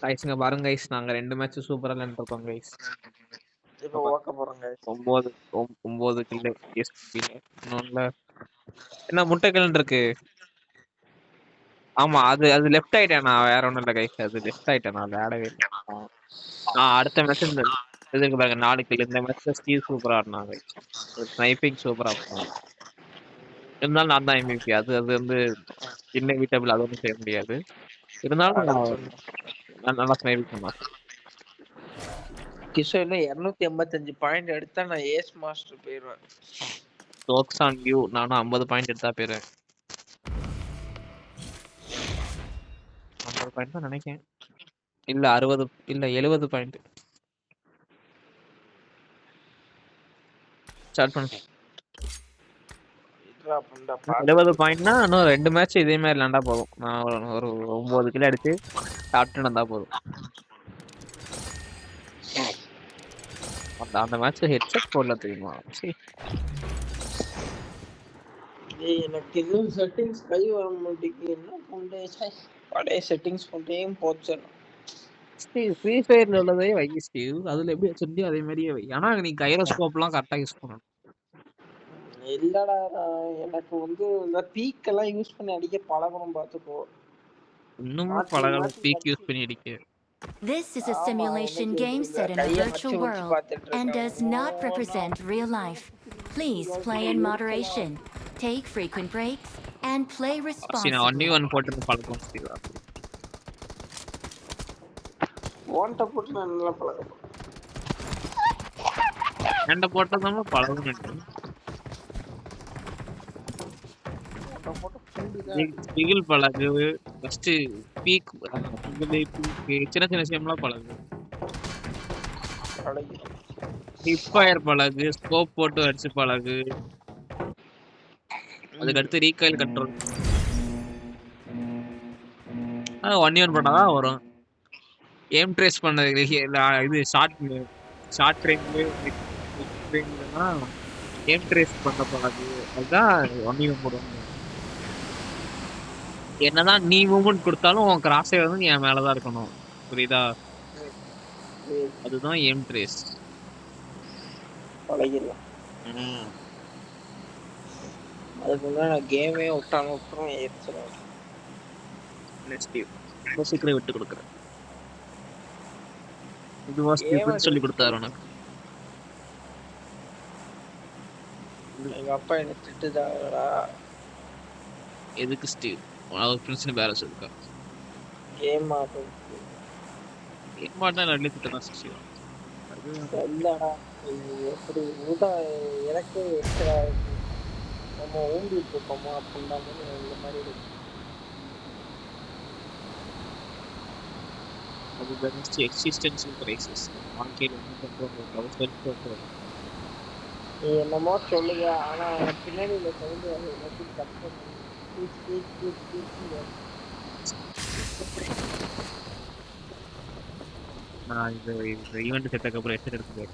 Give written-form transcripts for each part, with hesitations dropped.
Guys இங்க பாருங்க guys, நாங்க 2 மேட்ச் சூப்பரா விளையாண்டுருக்கோம் கைஸ். இப்போ ஓக்க போறோங்க 9 கில் இன்னொன்னுல என்ன முட்டை கில் இருக்கு. ஆமா அது லெஃப்ட் ஆயிட்டேன் நான், வேற ஒண்ணும் இல்ல கைஸ், அது லெஃப்ட் ஆயிட்டேன் நான், விளையாடவே இல்லை. அடுத்த மேட்ச் இந்த இதுக்கு பாருங்க 4 கில். இந்த மேட்ச்ல ஸ்டீவ் சூப்பரா ஆடினாங்க, ஸ்னைப்பிங் சூப்பரா பண்ணாங்க. இருந்தாலும் நான் தான் எம்விபி, அது வந்து இன்னெவிட்டபிள், அது ஒன்றும் செய்ய முடியாது. இருந்தாலும் நான் நல்லா ஸ்னைப்பிங் பண்ணேன். கிஷோர்ல 285 பாயிண்ட் எடுத்தா நான் ஏஸ் மாஸ்டர் போயிடுவேன். ஜோக்ஸ் ஆன் யூ, நானும் 50 பாயிண்ட் எடுத்தா போயிடுவேன். 50 பாயிண்ட் தான் நினைக்கிறேன், இல்ல 60 இல்ல 70 பாயிண்ட். ஸ்டார்ட் பண்ணு. 70 பாயிண்ட்னா இன்னும் 2 மேட்ச் இதே மாதிரி விளையாண்டா போதும். நான் ஒரு 9 கிலோ அடிச்சு டாப் 10 வந்தா போதும். அந்த மேட்ச் ஹெட்செட் போடல தெரியுமா? எனக்கு எதுவும் செட்டிங்ஸ் கை வர மாட்டேங்குது. என்ன பண்றேன், பழைய செட்டிங்ஸ் கொண்டேயும் போச்சிடலாம். ஃப்ரீ ஃபயர்ல உள்ளதே வை ஸ்டீவ், அதுல எப்படி வச்சிருந்தியோ அதே மாதிரியே வை. ஆனா நீ கைரோஸ்கோப்லாம் கரெக்டா யூஸ் பண்ணணும். இல்லடா, எனக்கு வந்து இந்த பீக் எல்லாம் யூஸ் பண்ணி அடிக்க பழகணும், பாத்துக்கோ. இன்னும் பழகால பீக் யூஸ் பண்ணி அடிக்க. This is a simulation game set in a virtual world and does not represent real life. Please play in moderation, take frequent breaks, and play responsibly. 1v1 போட்டு பழக்கம் ஸ்டீவ். ஓன்ட்ட போட்டு நான் நல்லா பழக்கம். ரெண்ட போட்டதாம பழகணும். பிகில் பழகு ஃபர்ஸ்ட், பீக் சின்ன சின்ன விஷயம்லாம் பழகு. ஹிப் ஃபயர் பழகு, ஸ்கோப் போட்டு அடிச்சு பழகு. அதுக்கடுத்து ரீகாயில் கண்ட்ரோல் 1v1 பண்ணாதான் வரும். எய்ம் ட்ரேஸ் பண்ணது இது ஷார்ட் ரேஞ்ச்லனா எய்ம் ட்ரேஸ் பண்ண பழகு. அதுதான் 1v1 போடுவாங்க. என்னதான் நீ மூவ்மெண்ட் கொடுத்தாலும் உன் கிராஸே வந்து நீ என் மேலதான் இருக்கணும், புரியுதா? அதுதான் எய்ம் ட்ரேஸ். பழகிடலாம். அதுக்கு நான் கேமே விட்டுரும் ஏற்கனவே. சீக்கிரம் விட்டு கொடுக்குறேன். இதுவா சொல்லி கொடுத்தாரு உனக்கு? எங்க அப்பா என்ன திட்டுதாடா. எதுக்கு ஸ்டீவ்? அவர் ஃப்ரெண்ட்ஸ்னு பேர சொல்லுக்கா. கேம் ஆட்டா நல்ல திட்டுதான் ஸ்டீவ். இல்லடா, எப்படி எனக்கு எக்ஸ்ட்ரா நம்ம ஊண்டிட்டு இருக்கோமோ அப்படின்னா இந்த மாதிரி இருக்கு. அது எக்ஸிஸ்டென்ஷியல் கிரைசிஸ். வாழ்க்கையில் என்ன பண்றோம் நீ என்னமோ சொல்லுங்க, ஆனா பின்னாடி இந்த சவுண்ட் எல்லாத்தையும் கட் பண்ணி நான் இந்த ஈவெண்ட் செட்டக்கு அப்புறம் எத்தனை இருக்கு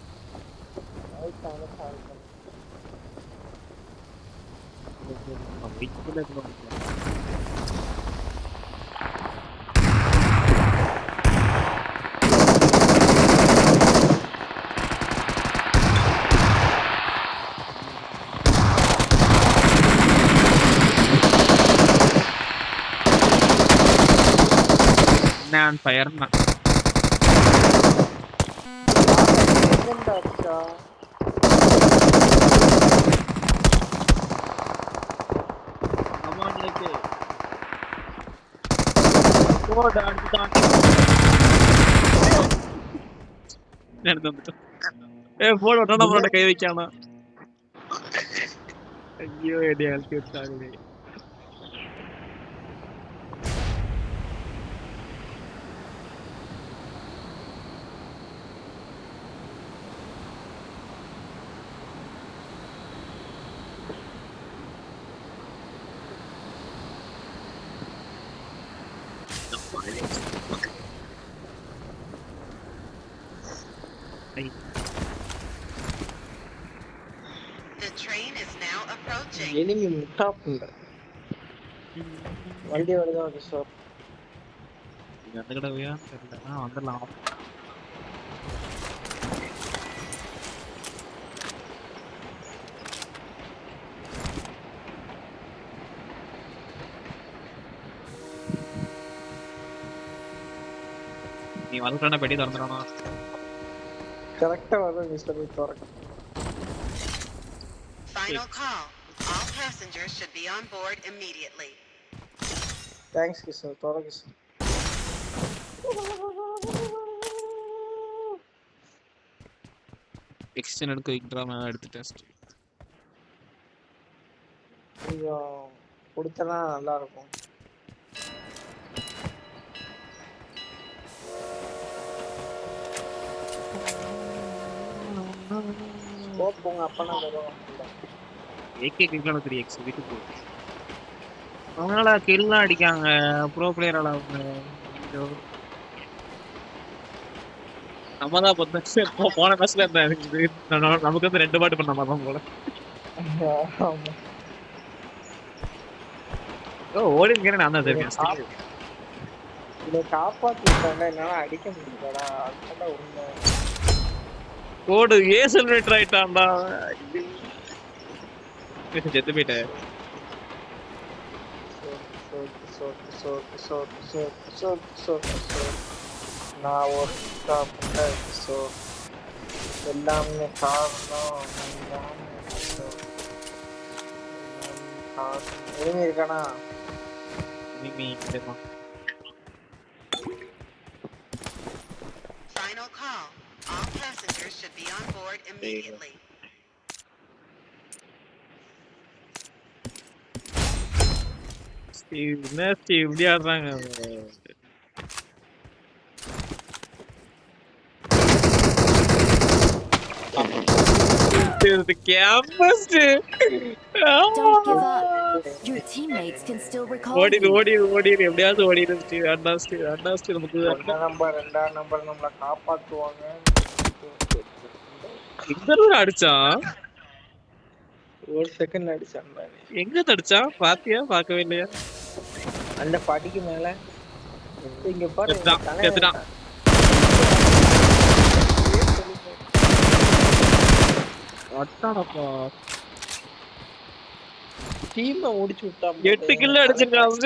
நான் ஃபயர் கை வைக்காம ஐயோ எடி அழுத்தி விட்டாங்களே. The train is now approaching. enemy முட்டா பண்ற வண்டி வருதா? அது சார் எந்த கடவையான்னு தெரியல. வந்துடலாம். நீ வந்துட்டான பெட்டி திறந்துடானா? கரெக்டா வரும் மிஸ்டர் போய் திறக்க. Final call. All passengers should be on board immediately. Thanks Kishore, திற கிஷோர். எக்ஸ்டெண்ட் எடுக்க வைக்கிறாம எடுத்துட்டேன். கொஞ்சம் கொடுத்தனா நல்லா இருக்கும். ஸ்கோப் உங்க அப்பனா தருவாங்க. ஏகே கிரிக்கெட் 3x வீட்டுக்கு போ. அவங்களால கில்லாம் அடிக்காங்க. ப்ரோ பிளேயரால அவங்க. நம்ம தான் போன மேட்ச்ல நமக்கு வந்து 2 பாட்டு பண்ண மாதிரி தான் போல. ஓடிங்க நான் தான் தெரியும். இதை காப்பாத்திட்டாங்க, என்னால அடிக்க முடியலடா. அதுதான் உண்மை. கோடு ஏசல் மீட்டர் ஆயிட்டான்டா. செத்து போயிட்டேன். நான் ஒரு எல்லாமே காரணம். எதுவுமே இருக்கானா? Final call. All passengers should be on board immediately. இப்படி ஆடுறாங்க. The campus. Don't give up. Your teammates can still recall you. ஓடி எப்படியாவது ஓடிடுச்சு. அண்ணாஸ்ட் நமக்கு ரெண்டாம் நம்பர் நம்மள காப்பாத்துவாங்க. எங்க அடிச்சான்? ஒரு செகண்ட் அடிச்சான். எங்க அடிச்சான்? பாத்தியா? பார்க்கவே இல்லையா? அந்த படிக்கு மேல இங்க பாரு. செத்துட்டான். அட்டானப்பா. டீமை ஓடிச்சு விட்டான். 8 கில் அடிச்சிருக்கான்.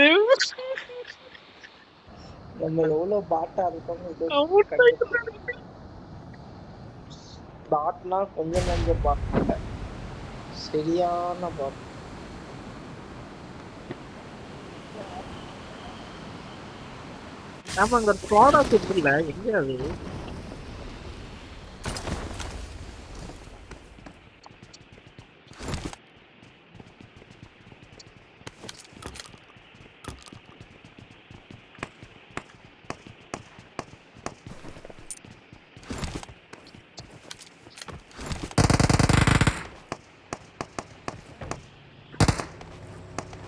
நம்ம எவ்வளவு பாட்டா இருக்கோம். பாட்னா கொஞ்சம் நஞ்சம் பாட், சரியான பாட். ஆமா, அங்க ப்ராடக்ட் இருக்குல்ல, எங்க அது?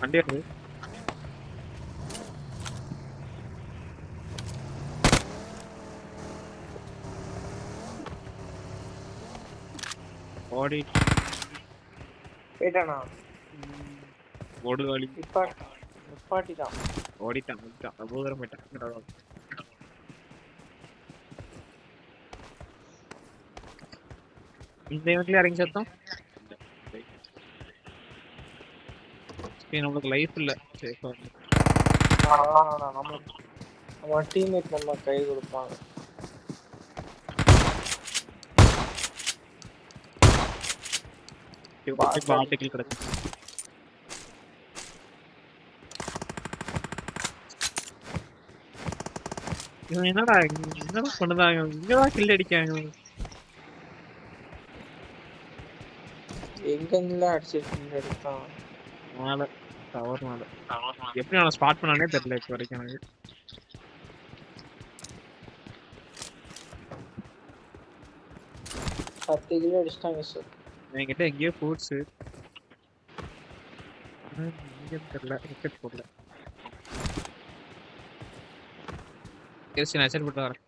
வண்டி வருது. ஓடி போயிட்டானா? ஓடுகாலி நிப்பாட்டிட்டான். ஓடிட்டான். ரொம்ப தூரம் போயிட்டான். இந்த இவன்ட்ல இறங்கி சத்தம். நமக்கு லைஃப் இல்ல. நம்ம டீம்மேட் நம்ம கை கொடுப்பாங்க. பாட்டுகள் கிடக்கு. இவன் என்னடா பண்ணுதாங்க? இங்கதான் கில் அடிக்காங்க. எங்கெல்லாம் அடிச்சிட்டு இருக்கான் மேல டவர் மேல. எப்படி நான் ஸ்பாட் பண்ணானே தெரியல இப்போ வரைக்கும் எனக்கு. பத்து கிலோ அடிச்சிட்டாங்க சார். என்கிட்ட எங்கேயோ ஃபுட்ஸ் தெரியல. விக்கெட் போடல. நான் ஹெட்செட் போட்டு வரேன்.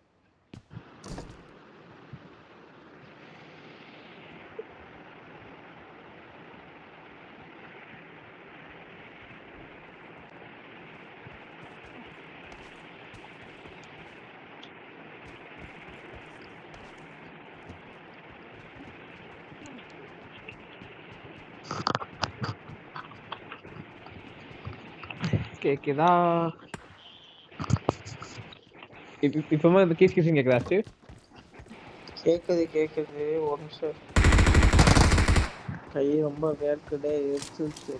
கேக்குதா? இப்பமா இந்த கீஸ் கீசிங் கேக்குதா ஸ்டீவ்? கேக்குது ஒரு நிமிஷம். கை ரொம்ப வேர்க்குதே எரிச்சிருச்சு.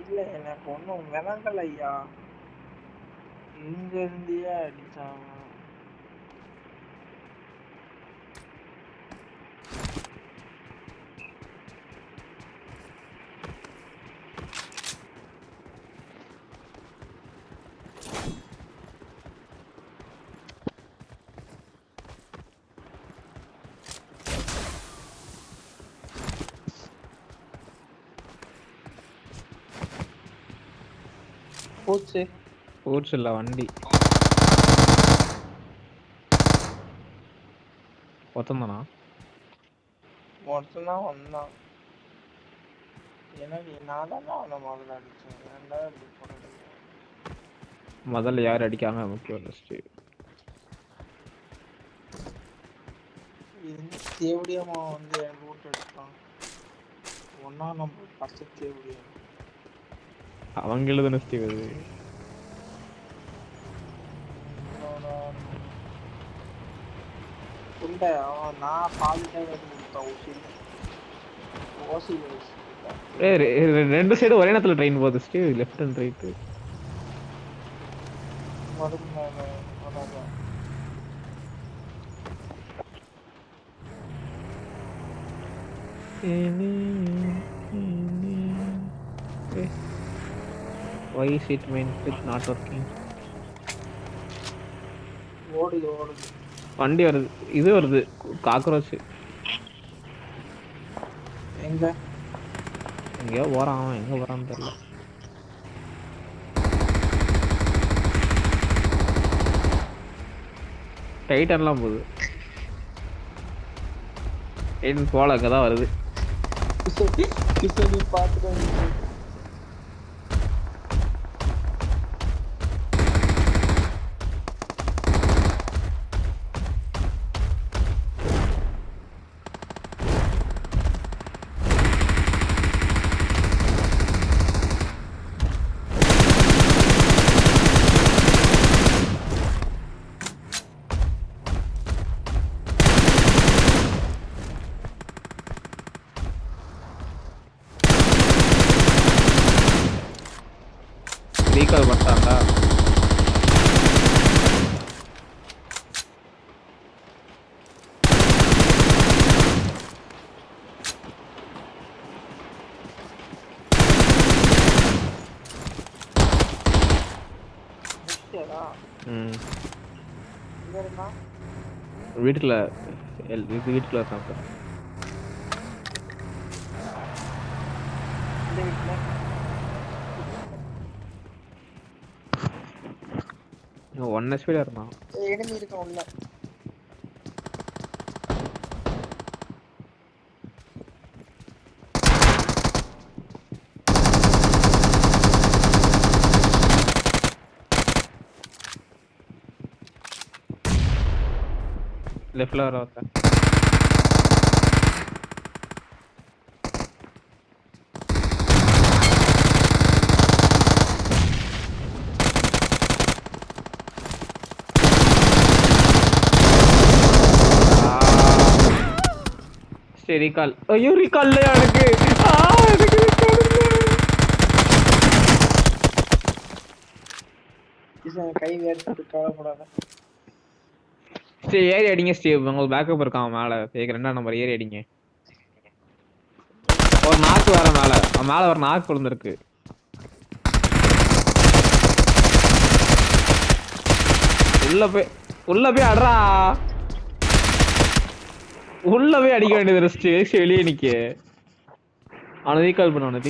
இல்ல எனக்கு ஒன்றும் விளங்கல ஐயா. இங்க இருந்தியே அடிச்சாங்க. ஸ்போர்ட்ஸ் இல்ல வண்டி. ஒருத்தந்தானா? ஒருத்தன் தான் வந்தான். எனக்கு நான் தான் அவனை முதல்ல அடிச்சேன். ஏன்டா இப்படி போனது? முதல்ல யார் அடிக்காம முக்கியம் இல்ல ஸ்டீவ். இது தேவடியம்மா வந்து என் ரூட் எடுத்தான். ஒன்னா நம்ம பச்சை தேவடியம். அவங்க எழுதுன ஸ்டீவ் அது. உண்டை அவன் நான் பாதிட்டாக கொடுத்தான் ஓசி ரெண்டு சைடு ஒரே நேரத்துல ட்ரெயின் போகுது Steve. Left and right. Why is it not working? ஓடுது வண்டி வருது. இது வருது காக்ரோச். எங்கேயோ போறான் அவன். எங்க போறான்னு தெரியல. டைட்டன்லாம் போகுது. டைட்டன் போல அங்கதான் வருது. பார்த்துட்டு ரீகால் பண்ணான்டா. வீட்டுல வீட்டுக்குள்ள இருக்கான். ஒன் எஸ்பில இருந்தான். லெஃப்ட்ல வர ஒருத்தன். ரீகால். ஐயோ ரீகால் இல்லையா எனக்கு? கை வேர்த்து கவலைப்படாத. ஏறி அடிங்க ஸ்டீவ். உங்களுக்கு பேக்கப் இருக்கான் மேல. 2ஆம் நம்பர் ஏறி அடிங்க. ஒரு நாக்கு வேற மேல. மேல ஒரு நாக்கு விழுந்திருக்கு. உள்ள போய் அடரா. உள்ள போய் அடிக்க வேண்டியது ரெஸ்ட். வெளியே நிக்க. அவனை ரீகால் பண்ணு.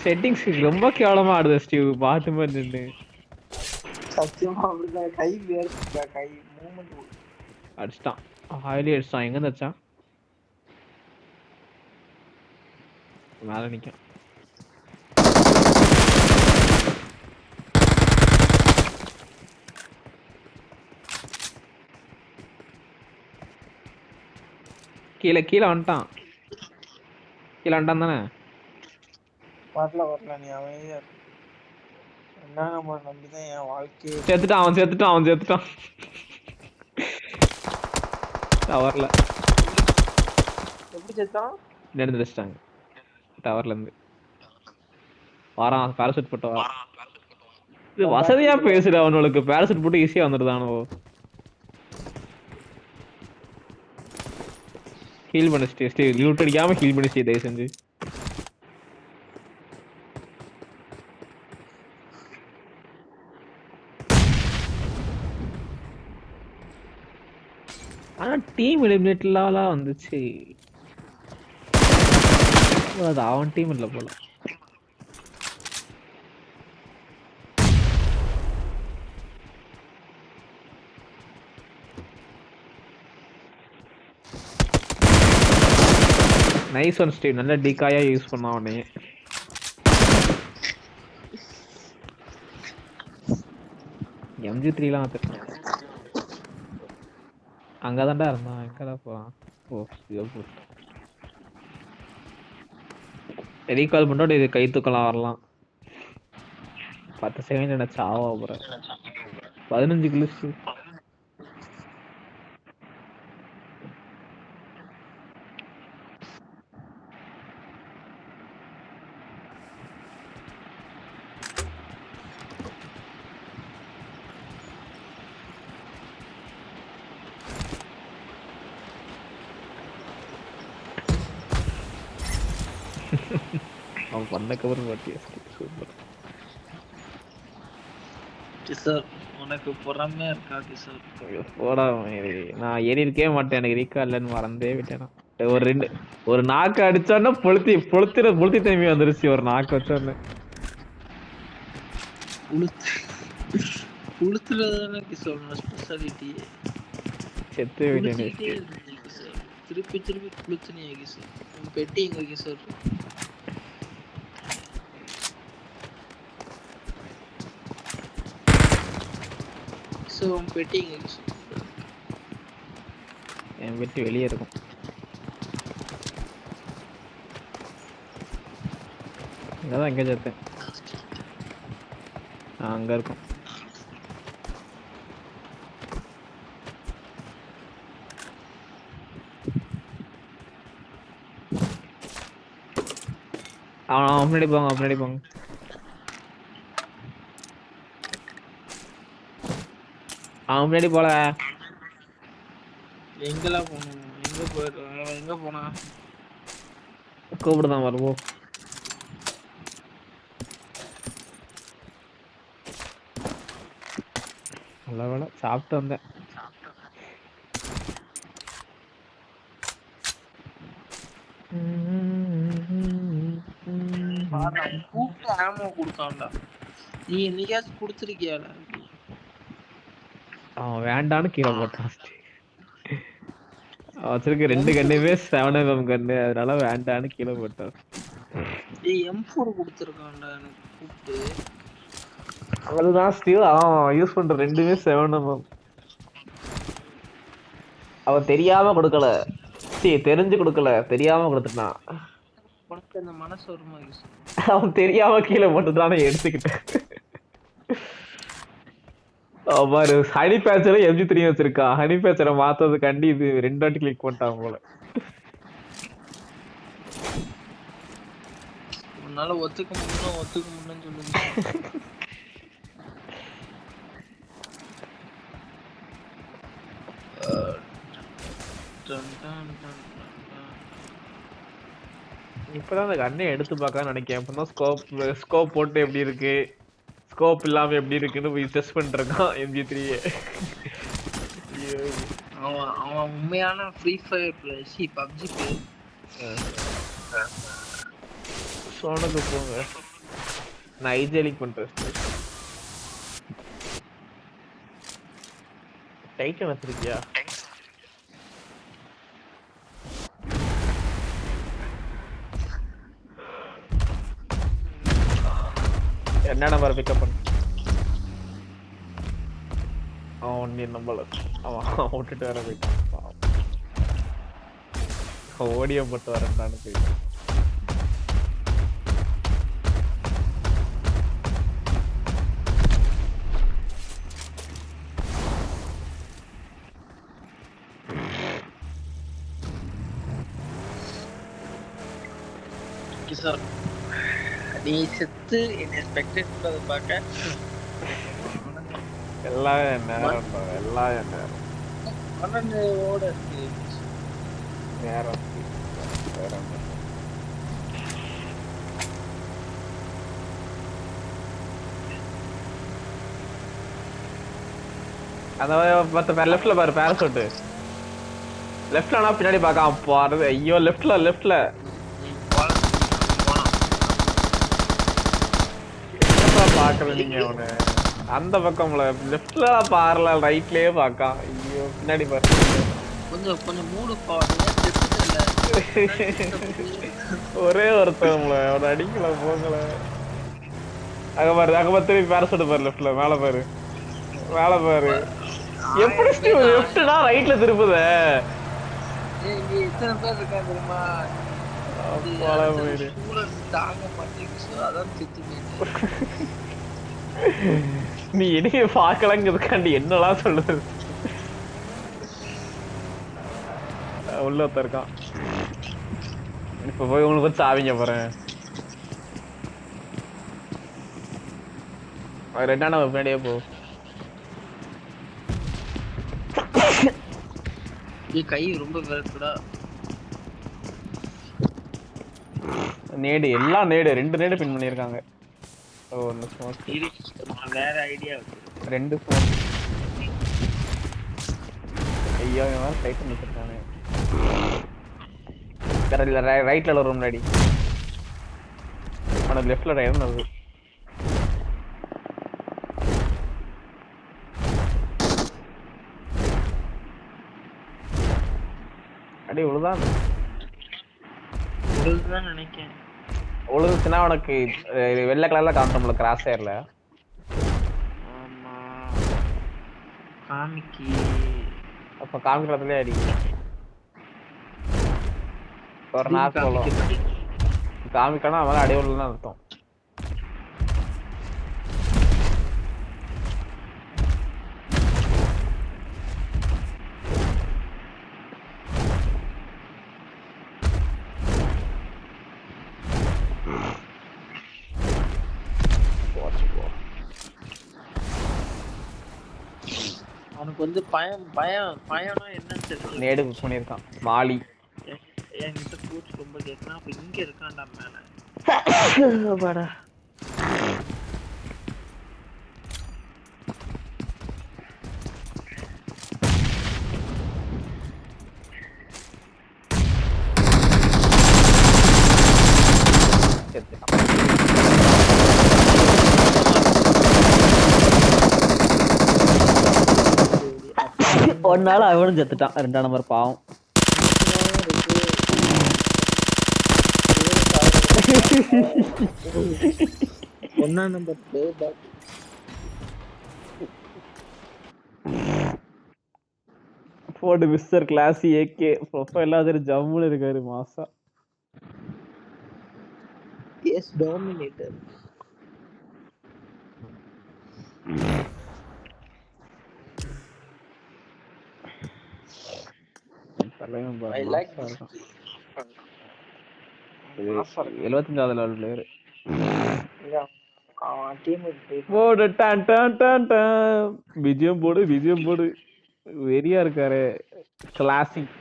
செட்டிங்ஸ் ரொம்ப கேவலமா ஆடுது ஸ்டீவ். பாட்டு மாதிரி நின்று சத்தியமா அப்படிதான் கை வேர்த்துக்கா கை மூமெண்ட் அடிச்சிட்டான் ஹாயிலி அடிச்சிட்டான் எங்க இருந்து அடிச்சான் மேல நிக்கும் கீழே கீழே வந்துட்டான் கீழே வந்துட்டான் தானே வரல நீ அமைதியா இரு. என்ன நம்ம நம்பிதான் என் வாழ்க்கையே செத்துட்டான் டவர்ல எப்படி செத்தான் நடந்து வச்சிட்டாங்க டவர்ல இருந்து வாரான் பேராசூட் போட்டு வரான் இது வசதியா பேசுற அவனுக்கு பேராசூட் போட்டு ஈஸியா வந்துடுதானோ ஹீல் பண்ண ஸ்டே லூட் அடிக்காம ஹீல் பண்ணி ஸ்டே தயவு செஞ்சு ஆனா டீம் எலிமினேட்லாம் வந்துச்சு அது அவன் டீம் இல்ல போல நைஸ் ஒன் ஸ்டீவ் நல்ல டிகாயா யூஸ் பண்ணா அவனே MG3 லாம் அத்தனை அங்கதான்டா இருந்தான் எங்கடா போறான் ஓ சிவப்பு ரீகால் பண்ணிட்டு இது கை தூக்கலாம் வரலாம் 10 செகண்ட் என்ன சாவா போற 15 கில்ஸ் அவன் பண்ண கவர் பாட்டியா சூப்பர் கிஷோர் உனக்கு பொறாமையா இருக்கா கிஷோர் போடா நான் ஏறி இருக்கவே மாட்டேன் எனக்கு ரீகா இல்லைன்னு மறந்தே விட்டேன் ஒரு நாக்கு அடிச்சோன்னா புளுத்தி திரும்பி வந்துருச்சு ஒரு நாக்கு வச்சோன்னு புளுத்துலதானே கிஷோர் ஸ்பெஷாலிட்டி செத்து விட்டேன் திருப்பி புளுத்துனியா கிஷோர் பெட்டி எங்க கிஷோர் பெட்டி எங்க கிஷோர் என் பெட்டி வெளியே இருக்கும் இங்கதான் எங்க சேர்த்தேன் அங்க இருக்கும் அவன் முன்னாடி போங்க அவன் முன்னாடி போல எங்கெல்லாம் போகணும் எங்க போனா கூப்பிடுதான் வருவோம் நல்ல வேலை சாப்பிட்டு வந்தேன் கூப்பிட்டு ஆமோ கொடுத்தான்டா நீ என்னைக்காச்சும் கொடுத்துருக்கியாடா அவன் வேண்டான்னு கீழே போட்டான் வச்சிருக்க 2 கண்ணுமே 7mm கண்ணு அதனால வேண்டான்னு கீழே போட்டான் M4 கொடுத்துருக்கான்டா எனக்கு கூப்பிட்டு அதுதான் ஸ்டீவ் அவன் யூஸ் பண்ற 2மே 7mm அவன் தெரியாம கொடுக்கல தெரிஞ்சு கொடுக்கல தெரியாம கொடுத்துட்டான் உனக்கு அந்த மனசு வருமா அவன் தெரியாம கீழே போட்டுதானே எடுத்துக்கிட்டேன் பாரு ஹனி பேச்சரை MG3 வச்சிருக்கா ஹனி பேச்சரை மாத்தது கண்டி இது 2 வாட்டி கிளிக் பண்ணிட்டான் போல உன்னால ஒத்துக்க முடியும்னு சொல்லுங்க இப்பதான் அந்த கண்ணை எடுத்து பார்க்க நினைக்கிறேன் இப்பதான் ஸ்கோப் போட்டு எப்படி இருக்கு ஸ்கோப் இல்லாம எப்படி இருக்குன்னு போய் டெஸ்ட் பண்ணிருக்கான் MG3 அவன் உண்மையான Free Fire player PUBG player சோனக்கு போங்க நான் ஐஜெலிக் பண்றேன் டைட்டன் வச்சிருக்கியா? என்ன நம்பர் பிக்கப் பண்ணு? அவன் நீ நம்பல. அவன் விட்டுட்டு வர போயிட்டான். ஓடியம் போட்டு வரேன்டான்னு போயிட்டான். நீ செத்து என்ன ஸ்பெக்டேட் பண்றத பார்க்க எல்லாம் என் நேரம், எல்லாம் என் நேரம். 12 ஓட இருக்கு நேரம் வேற அந்த மத்த லெஃப்ட்ல பாரு, பேரசூட் லெஃப்ட்ல ஆனா பின்னாடி பார்க்காம போறது. ஐயோ லெஃப்ட்ல பாக்கல நீங்க அவனு அந்த பக்கம்ல லெஃப்ட்ல பாரல, ரைட்லயே பாக்கா. ஐயோ பின்னாடி பாரு, கொஞ்சம் மூடு பாருங்க. ஒரே ஒருத்தவங்கள அவன் அடிக்கல போகல. அங்க பாரு திருப்பி பேரசூட் பாரு, லெஃப்ட்ல மேல பாரு. எப்படி லெஃப்ட்னா ரைட்ல திருப்புத? இங்க எத்தனை பேர் இருக்காங்க தெரியுமா? தாங்க மாட்டேங்குது, அதான் செத்து போயிட்டு. நீ இடையே பாக்கலங்கிறதுக்காண்டி என்னெல்லாம் சொல்லுது? உள்ள ஒருத்தன் இருக்கான். இப்ப போய் உங்களுக்கு வச்சு ஆவிங்க போறேன். ரெண்டான பின்னாடியே போ. கை ரொம்ப வேர்க்குடா. நேடு எல்லாம் நேடு 2 நேடு பின் பண்ணிருக்காங்க. ஓ வேற ஐடியா 2 ஃபோன். ஐயோ இவன் டைட்டன் வச்சிருக்கானே. கரெக்ட்ல ரைட்ல ஒரு முன்னாடி. ஆனா லெஃப்ட்ல ரைட்ல வருது. அடி உழுதான் நினைக்கிறேன். உழுதுச்சுன்னா உனக்கு வெள்ளை கலர்ல காமிட்டோம்ல கிராஸ் ஏர்ல. ஆமா காமிக்கி. அப்ப காமிக்கிறதுலயே அடி ஒரு நாள் போலும். காமிக்கணும் அவன் அடி உள்ள அர்த்தம். அவனுக்கு வந்து பயம்னா என்னன்னு தெரியல. நேடு புஷ் பண்ணிருக்கான் மாலி. என்கிட்ட கூச்சு ரொம்ப கேட்கறான். அப்ப இங்க இருக்கான்டா மேல. பாடா ஒரு நாள் அவனும் செத்துட்டான். 2ஆம் நம்பர் பாவம். ஒன்னாம் நம்பர் போடு மிஸ்டர் கிளாசி ஏகே ப்ரொஃபைல் அது ஜம்முன்னு இருக்காரு மாசா. Yes dominator. I like 75வது லெவல் பிளேயர். போடு டான் டான் டான் டான். விஜயம் போடு வெரியா இருக்காரு. கிளாசிக்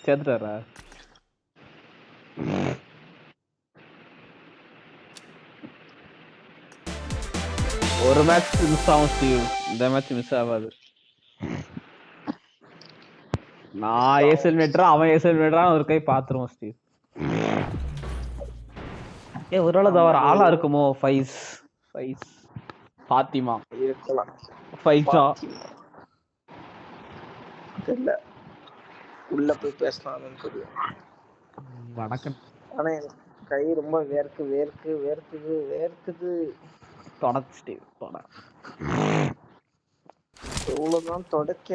சேத்ராரா. ஒரு மேட்ச் மிஸ் ஆகும் ஸ்டீவ், இந்த மேட்ச் மிஸ் ஆகாது. நான் ஏசல் மீட்டரா அவன் ஏசல் மீட்டரா ஒரு கை பாத்துருவோம் ஸ்டீவ். ஒருவேளை ஒரு ஆளா இருக்குமோ? ஃபைஸ் ஃபாத்திமா இருக்கலாம். ஃபைட்டா தெரியல, உள்ள போய் பேசலாம்னு தெரியும். வணக்கம். ஆனா எனக்கு கை ரொம்ப வேர்க்குது. தொடச்சிட்டு தொட. எவ்வளவுதான் தொடக்க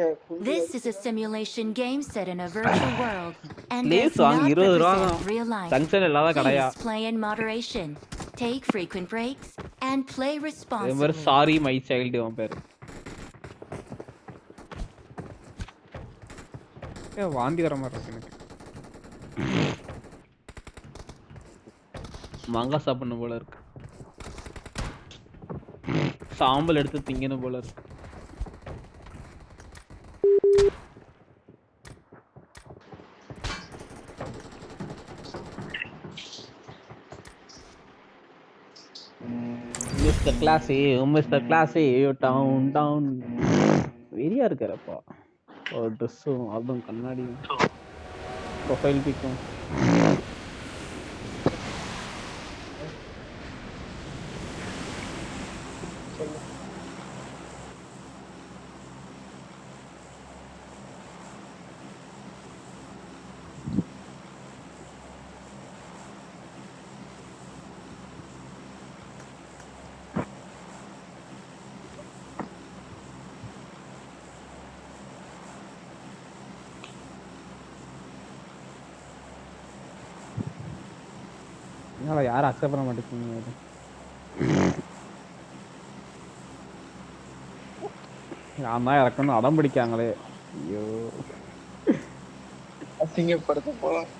This is a simulation game set in a virtual world and Leaves does வாங்கி not 20 ரூபா represent real life. ஜங்ஷன் இல்லாத கடையா. Please play in moderation, take frequent breaks, and play இதே மாதிரி responsibly. சாரி மை சைல்டு அவன் பேரு. வாந்தி வர மாதிரி இருக்கு எனக்கு. மாங்காய் சாப்பிடணும் போல இருக்கு. சாம்பல் எடுத்து திங்கணும் போல இருக்கு. மிஸ்டர் கிளாஸி டவுன் வெறியா இருக்காரப்பா. ஒரு ட்ரெஸ்ஸும் அதுவும் கண்ணாடியும் ப்ரொஃபைல் பிக்கும். யாரும் அக்செப்ட் பண்ண மாட்டேங்குது. நான் தான் இறக்கணும் அடம் பிடிக்காங்களே. ஐயோ அசிங்கப்படுத்த போலாம்.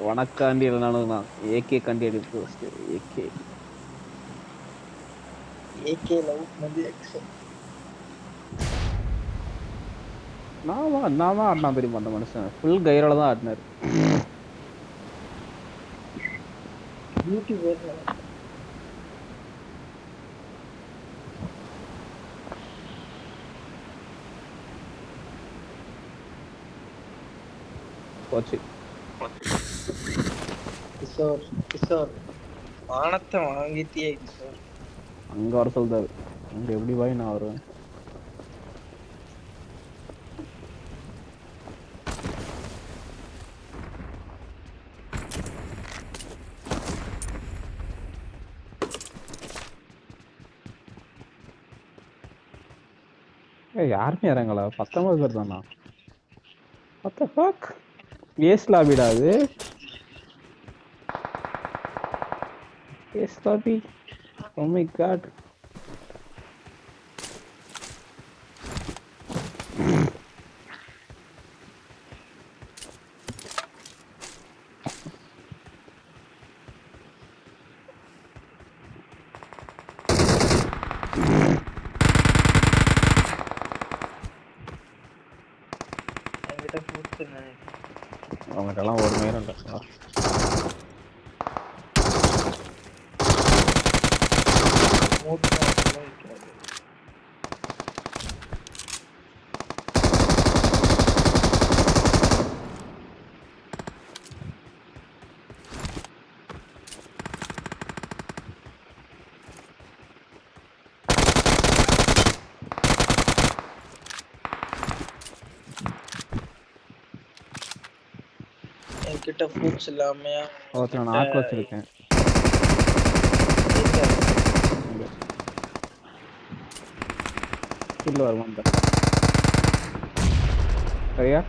உனக்காண்டி இல்லைனாலும் நான் ஏகே காண்டி எடுத்து ஏகே லவ் வந்து எக்ஸல். நான் தான் ஆடினா தெரியுமா அந்த மனுஷன். ஃபுல் கைரோட தான் ஆடினாரு. பியூட்டி வேற போச்சு. கிஷோர் வானத்தை வாங்கிட்டியே கிஷோர். அங்க வர சொல்றாரு. அங்க எப்படி போய் நான் வருவேன். யாருமே இறங்கல. 19 பேர் தானா? What the fuck? ஏஸ் லாபிடா அது. Ace lobby. Oh my god. அவங்ககிட்டலாம் ஒரு நேரம் இல்லை. என்கிட்ட ஃப்ரூட்ஸ் இல்லாம நான் நாக்கு வச்சிருக்கேன். கில் வருவான் சரியா?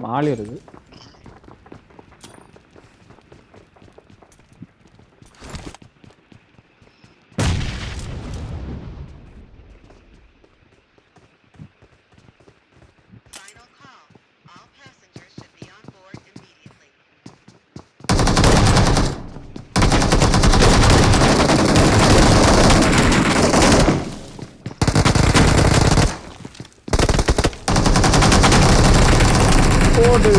மாலி இருக்கு. Final call. All passengers should be on board immediately. போடு.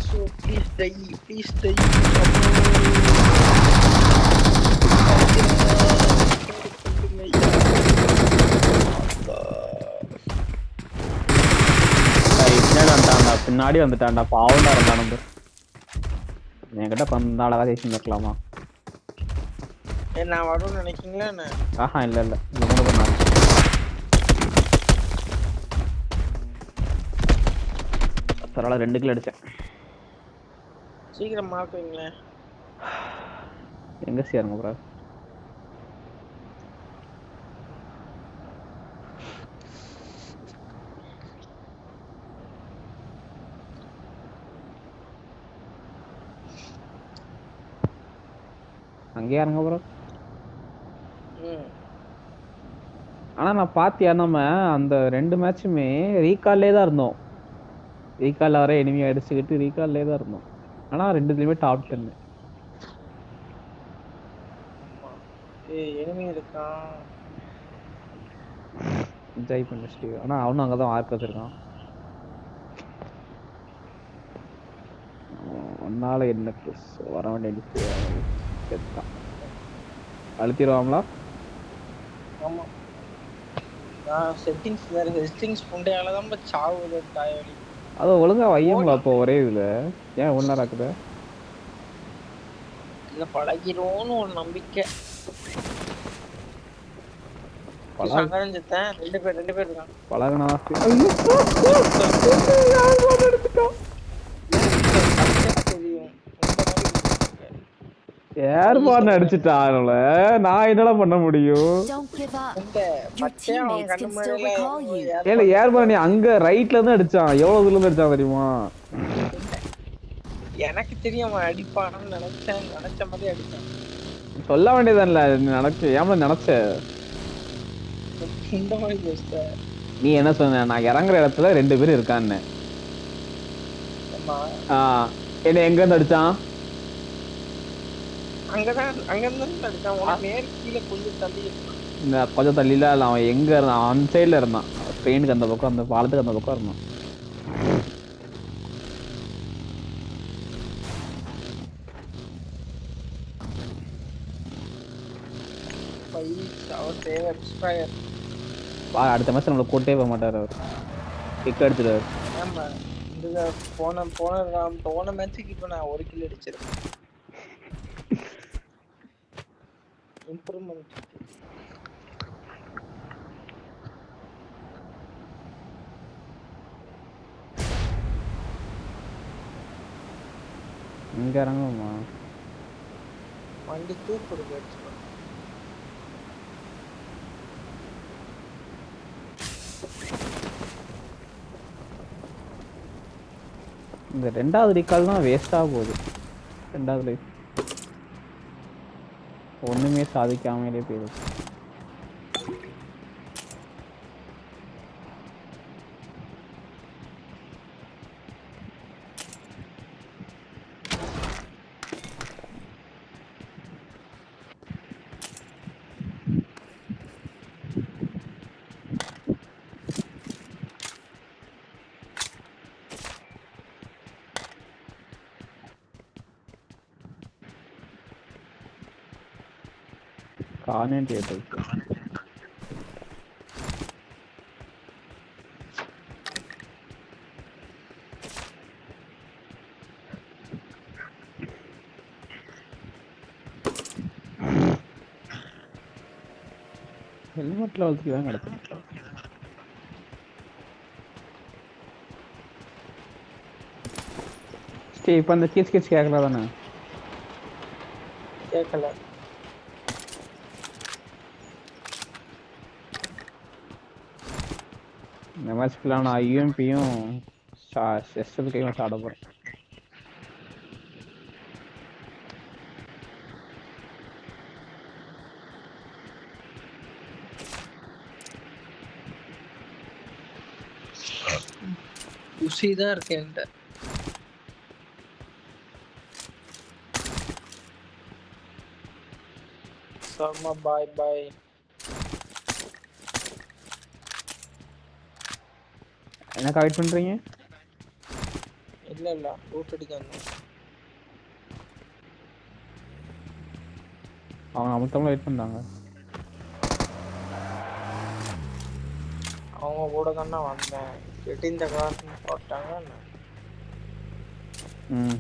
So please die, please die. பின்னாடி வந்துட்டான்டா. பாவண்டா இருந்தா நம்பர் என்கிட்ட கொஞ்சம் அழகா தேசி இருக்கலாமா? நான் வரும்னு நினைக்கிறீங்களா என்ன? ஆஹா இல்ல இல்ல இந்த மூணு பண்ணாரு. பரவாயில்ல 2 கிலோ அடிச்சேன். சீக்கிரம் மாத்துவீங்களேன். எங்க சேருங்க ப்ரோ? அங்கேயே இருங்க ப்ரோ. ஆனா நான் பாத்தியா நம்ம அந்த 2 மேட்சுமே ரீகால்லே தான் இருந்தோம். ரீகால் வர எனிமி அடிச்சுக்கிட்டு ரீகால்லே தான் இருந்தோம். ஆனா 2த்துலயுமே டாப் 10. எனிமி இருக்கான். என்ஜாய் பண்ணிச்சு. ஆனா அவனும் அங்கதான் ஆர்க் வச்சிருக்கான். ஒன்னால என்ன வர வேண்டிய அழுத்திடுவாங்களா? ஆமா. நான் செட்டிங்ஸ் வேற செட்டிங்ஸ் புண்டையால தான் சாவுது தாயடி. அது ஒழுங்கா வையங்களா அப்போ ஒரே இதுல ஏன் ஒண்ணு நேரம் ஆக்குது? இல்ல பழகிடுவோம்னு ஒரு நம்பிக்கை. ரெண்டு பேர் இருக்காங்க. பழகுனா ஏர்பான் அடிச்சுட்டாங்கள. நான் என்னடா பண்ண முடியும்? ஏல ஏர்பான் நீ அங்க ரைட்ல இருந்து அடிச்சான். எவ்வளவு தூரத்துல இருந்து அடிச்சான் தெரியுமா? எனக்கு தெரியும் அடிப்பான்னு நினைச்ச மாதிரி அடிச்சான். சொல்ல வேண்டியதான்ல நினைச்சு ஏமா நினைச்ச இந்த மாதிரி பேசுற. நீ என்ன சொன்ன? நான் இறங்குற இடத்துல 2 பேர் இருக்கான்னு. என்ன எங்க இருந்து அடிச்சான்? கொஞ்சம் தள்ளில அவன் எங்க இருந்தான்? அந்த சைட்ல இருந்தான். ட்ரெயினுக்கு அந்த பக்கம், அந்த பாலத்துக்கு அந்த பக்கம் இருந்தான். அடுத்த மாசம் நம்மள கூட்டே போக மாட்டாரு. அவர் கிக் அடிச்சிடுவாரு. போன மேட்சுக்கு இப்ப நான் 1 கில் அடிச்சிருக்கேன். இம்ப்ரூவ்மென்ட். இங்க இறங்குமா? வண்டி தூக்குறது. இந்த 2வது ரீகால் தான் வேஸ்டா போகுது. 2வது லைஃப் ஒண்ணுமே சாதிக்காமலே போயிடுது. கான்வென்ட் ஏத்தல் ஹெல்மெட்ல வளர்த்துக்கு தான் கிடக்கும். சரி இப்போ அந்த கீச் கீச் கேட்கல தானே? கேட்கல. இந்த மேட்ச் ஃபுல்லாக நான் யூஎம்பியும் செஸ்ஸுக்கு மேட்ச் ஆட போகிறேன். உசி தான் இருக்கு என்கிட்ட. சர்மா பாய் பாய். எனக்கு அவாய்ட் பண்ணுறீங்க? இல்ல ரூட் அடிக்க வந்தேன். அவங்க அமுத்தமாக வெயிட் பண்ணாங்க. அவங்க கூட தானே வந்தேன். இந்த காரணம் போட்டாங்க. ம்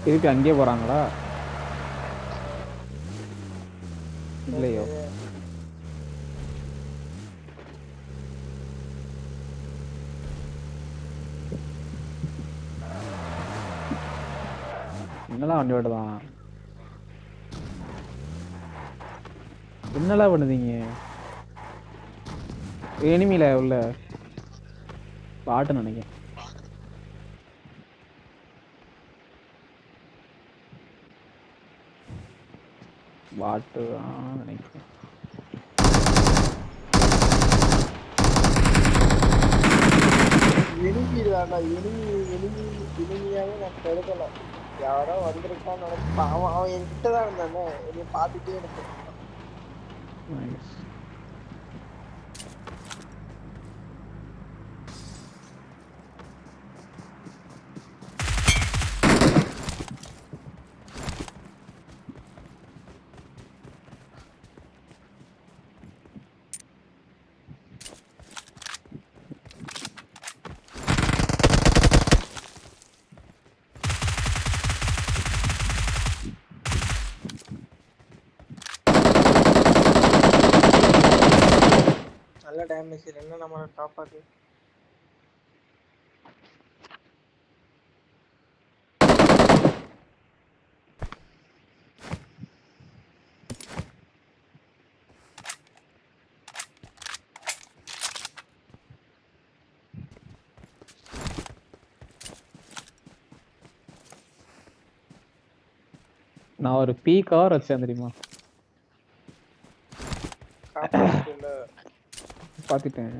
திருப்பி அங்கேயே போகிறாங்களா? இல்லையோ என்னெல்லாம் வண்டி ஓட்டுதான்? என்னெல்லாம் பண்ணுதீங்க? எனிமில உள்ள பாட்டு நினைக்கிறேன். பாட்டு நினைக்கிறேன். எனிமியாவே நான் கருதல. யாரோ வந்திருக்கான்னு நினைச்சு அவன் என்கிட்ட தான் இருந்தானே. என்னை பார்த்துட்டே எனக்கு நல்ல டேமேஜ். என்ன நம்ம காப்பாத்து. நான் ஒரு பீ கார் வச்சேன் தெரியுமா? பார்த்துட்டேன்.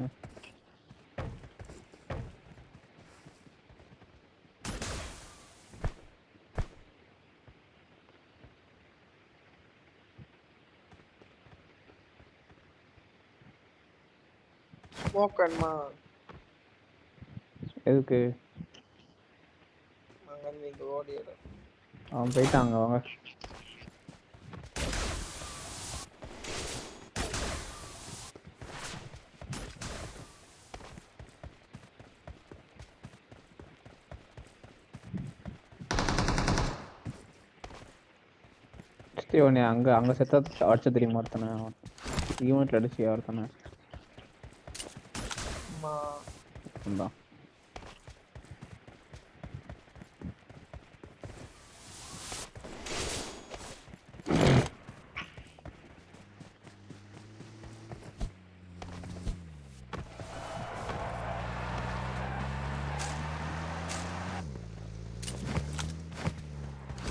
ஸ்மோக் வேணுமா? எதுக்கு? அங்கேருந்து இங்கே ஓடிடு. அவன் போயிட்டாங்க அவங்க. உடனே அங்க செத்த அடிச்ச தெரியுமா ஒருத்தனை? ஈவெண்ட்ல அடிச்சு ஒருத்தனை தான்.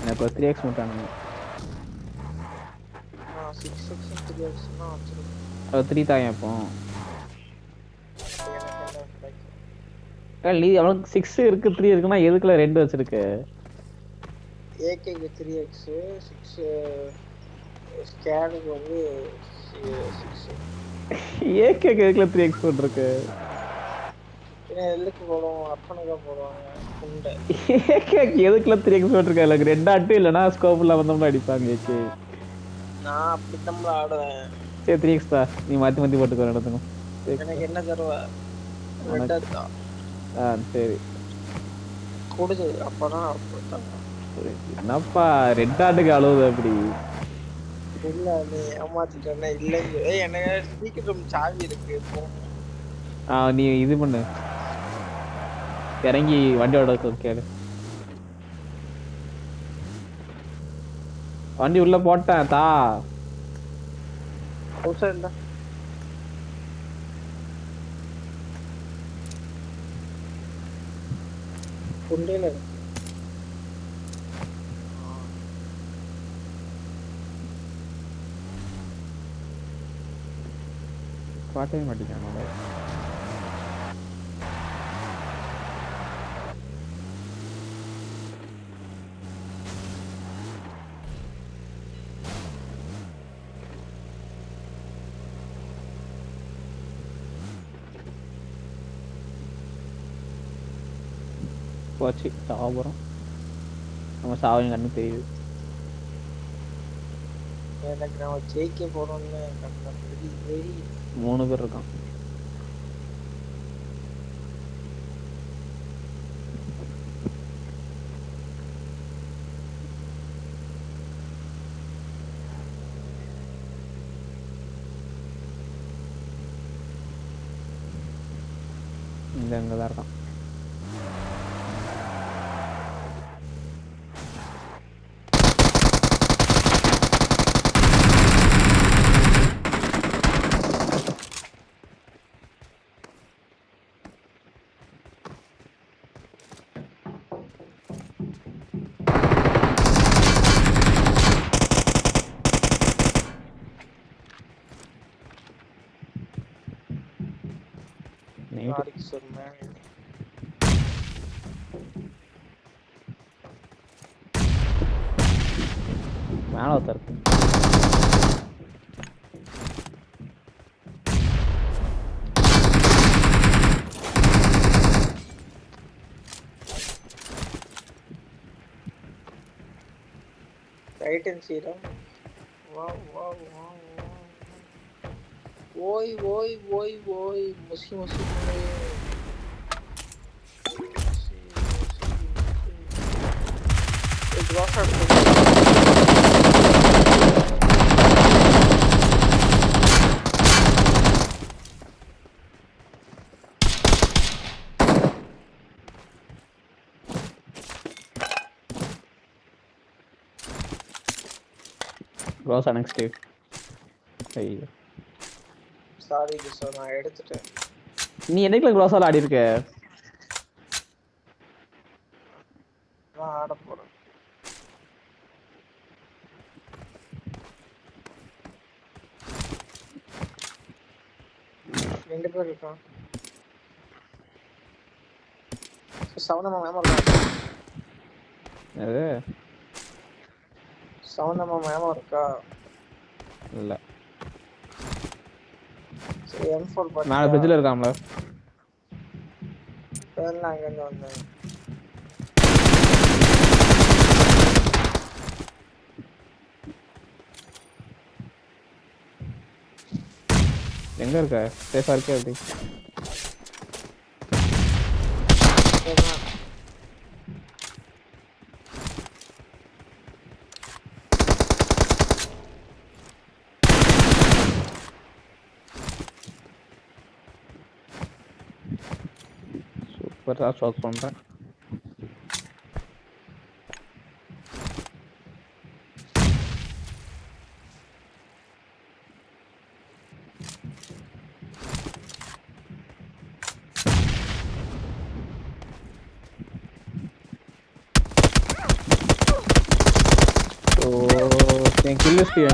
எனக்கு 3x மட்டும் 3 தாங்க இப்போ. நீ அவனுக்கு 6 இருக்கு 3 இருக்குன்னா எதுக்குல 2 வச்சிருக்கு? ஏகேக்கு 3x 6 ஸ்கேனுக்கு வந்து 6. ஏகேக்கு எதுக்குல 3x போட்டுருக்கு? எதுக்கு போடுவோம்? அப்பனுக்கா போடுவாங்க குண்டை. ஏகேக்கு எதுக்குல 3x போட்டுருக்கா? எனக்கு 2 ஆட்டு இல்லைன்னா ஸ்கோப்ல வந்தோம்னா அடிப்பாங்க. ஏகே நான் அப்படி தம்பல ஆடுவேன். சரி 3x தான். நீ மாத்தி மாத்தி போட்டுக்கோ நடத்துங்க. எனக்கு என்ன தருவா? ரெட்டா. சரி கொடுது அப்பதான் கொடுத்தாங்க. என்னப்பா ரெட் ஆட்டுக்கு அழுவுது அப்படி? இல்ல நீ ஏமாத்திட்டேன்னா இல்லைங்க. எனக்கு ஸ்பீக்கர் ரூம் சாவி இருக்கு நீ இது பண்ணு, இறங்கி வண்டியோட கேளு. வண்டி உள்ள போட்டேன் தா. இல்ல குண்டையில காட்டவே மாட்டேங்கானோட. போச்சு சாவரம். நம்ம சாவங்க கண்ணு தெரியுது. எனக்கு நம்ம ஜெயிக்க போறோம்னு வெரி 3 பேர் இருக்கான். இந்த அங்கதான் இருக்கான். நாளைக்கு சொன்னேன். மேல ஒருத்தர் இருக்கு. Right and serum wow wow wow ஓய் ஓய் ஓய் ஓய் முசி முசி ரோசா நெக்ஸ்ட் டே. ஐயோ சாரி கிஷோர், நான் எடுத்துட்டேன். நீ என்னைக்குல க்ளோஸால ஆடி இருக்க? நான் ஆட போறேன். ரெண்டு பேர் இருக்கான். சவுண்டமா மேம் இருக்கா? அது சவுண்டமா மேம் இருக்கா? இல்ல. சரி M4 பாத்து. மேல பிரிட்ஜ்ல இருக்கான்ல. பேர்ல அங்க இருந்து வந்தேன். எங்க இருக்க? சேஃபா இருக்கே அப்படி? சூப்பரா ஷாட் பண்றேன்.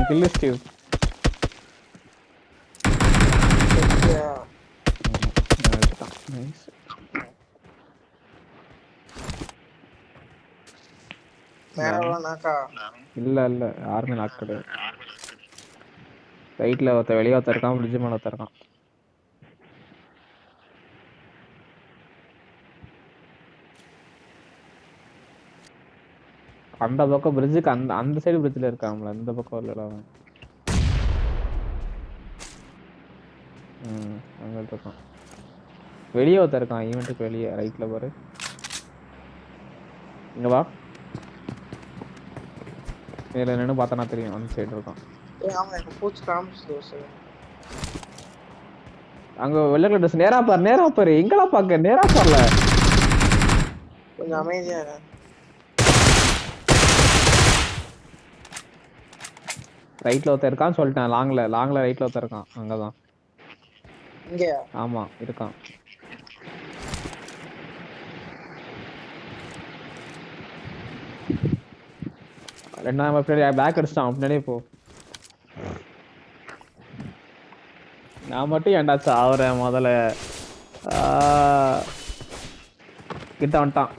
Kill Steve. Nice. இல்ல யாருமே நாக் கிடையாது. ரைட்ல ஒருத்த வெளியே ஒருத்த இருக்கான், பிரிட்ஜ் மேல ஒருத்த இருக்கான். அந்த பக்கம் பிரிட்ஜுக்கு அந்த சைடு பிரிட்ஜ்ல இருக்காங்களா, இந்த பக்கம் இல்லடா. அங்க இருக்கான். வெளியே ஒருத்த இருக்கான், ஈவென்ட்டுக்கு வெளியே ரைட்ல பாரு. இங்க வா. மேல நின்னு பார்த்தனா தெரியும் அந்த சைடு இருக்கான். ஆமா எனக்கு பூச்சி காமிச்சு தோசை. அங்க வெள்ளை கலர் ட்ரெஸ். நேரா பாரு எங்கடா பாக்க? நேரா பாருல. கொஞ்சம் அமைதியா இரு. ரைட்ல ஒருத்தர் இருக்கான்னு சொல்லிட்டேன். லாங்ல ரைட்ல ஒருத்தர் இருக்கான். அங்கதான். இங்கயா? ஆமா இருக்கான். ரெண்டாம் பின்னாடி பேக் அடிச்சிட்டான். பின்னாடியே போ. நான் மட்டும் ஏன்டா சாவுறேன் முதல்ல. கிட்ட வந்துட்டான்.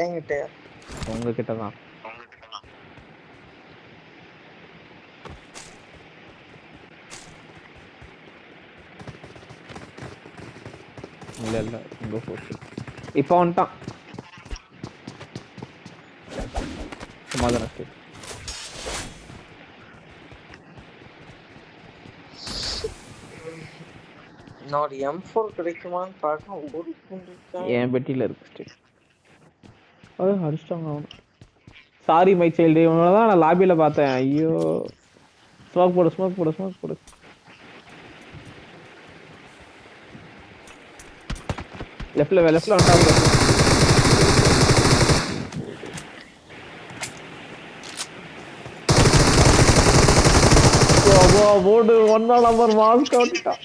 என்கிட்ட உங்ககிட்ட தான். இல்ல உங்க போச்சு. இப்போ வந்துட்டான். சமாதானம். நான் M4 கிடைக்குமான்னு பார்க்க ஒரு என் பெட்டியில இருக்கு. அடிச்சிட்டாங்க அவனு. Sorry my child. இவனதான் நான் லாபியில பார்த்தேன். ஐயோ ஸ்மோக் போடு. லெஃப்ட்ல வந்துட்டான். போடு 1 நம்பர் மாஸ்க் அவுட்டான்.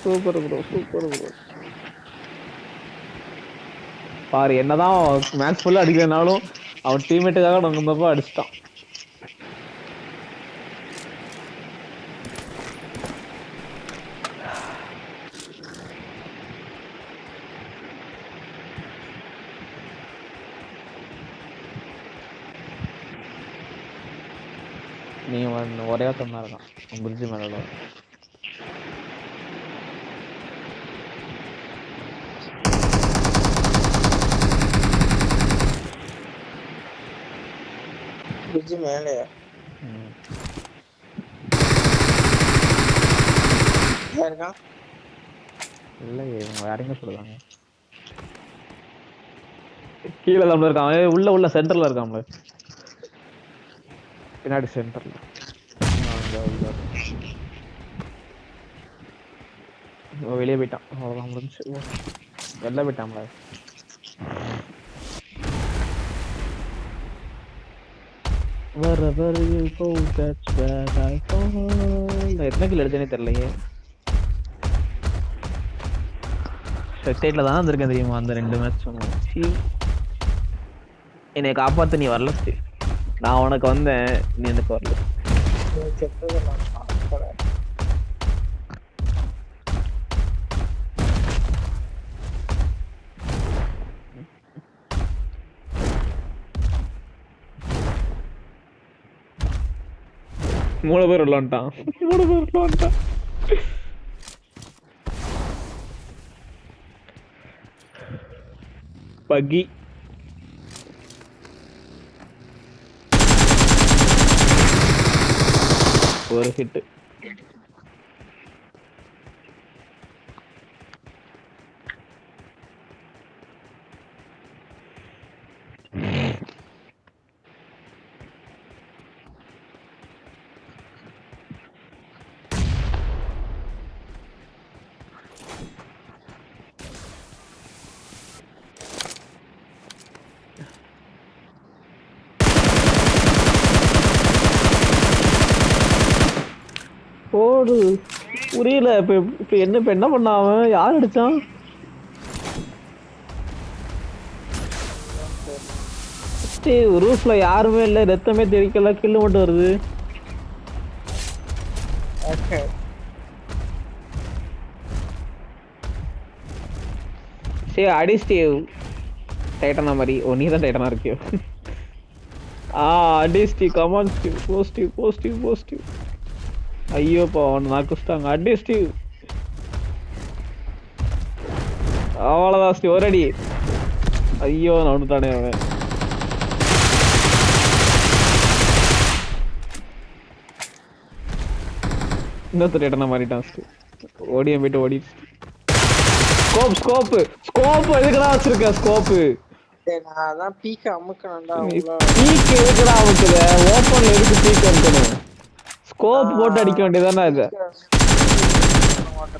Super bro. பாரு என்னதான் மேட்ச் ஃபுல்லா அடிக்கலனாலும் அவன் டீம்மேட்டுக்காக நம்ம அடிச்சிட்டான். நீ ஒரே ஒருத்தன் தான் இருக்கான் பிரிட்ஜ் மேல. பிரிட்ஜ் மேலயா? யாருக்கா? இல்லையே யாருங்க சொல்லுவாங்க. கீழே தான் இருக்கான். உள்ள சென்டர்ல இருக்கான்ல. பின்னாடி சென்டர்ல. வெளியே போயிட்டான். அவ்வளோதான் முடிஞ்சு. வெளில போயிட்டான்ல. Wherever you go, that's where I fall. எத்தனை கில் எடுத்தேனே தெரியலையே. ஸ்பெக்டேட்ல தான் வந்திருக்கேன் தெரியுமா அந்த 2 மேட்சும். என்னை காப்பாற்ற நீ வரல. நான் உனக்கு வந்தேன், நீ எனக்கு வரல. மூணு பேர் உள்ளான்ட்டான். பக்கி ஒரு ஹிட். போடு புரியல. இப்ப என்ன பண்ண? அவன் யார் அடிச்சான்? ரூஃப்ல யாருமே இல்ல, ரத்தமே தெரிக்கல, கில்லு மட்டும் வருது. சரி அடி ஸ்டீவ். டைட்டனா மாதிரி. ஓ நீ தான் டைட்டனா இருக்கியோ. அடி ஸ்டீவ். Come on Steve. போஸ்டிவ். ஐயோப்பா அவன் நான் குஸ்டாங்க. அடி ஸ்டீவ். அவ்வளோதான் ஸ்டீவ். ஒரு அடி. ஐயோ நான் ஒன்று தானே அவன். இன்னொருத்தர் டைட்டனா மாறிட்டான் ஸ்டீவ். ஓடியம் போயிட்டு ஓடி. ஸ்கோப் எதுக்குடா வச்சிருக்க ஸ்கோப்? நான் அதான் பீக்க அமுக்கணும்டா உள்ள. பீக் எதுக்குடா அமுக்குற? ஓபன்ல எதுக்கு பீக் அமுக்கணும்? ஸ்கோப் போட்டு அடிக்க வேண்டியதானே அது.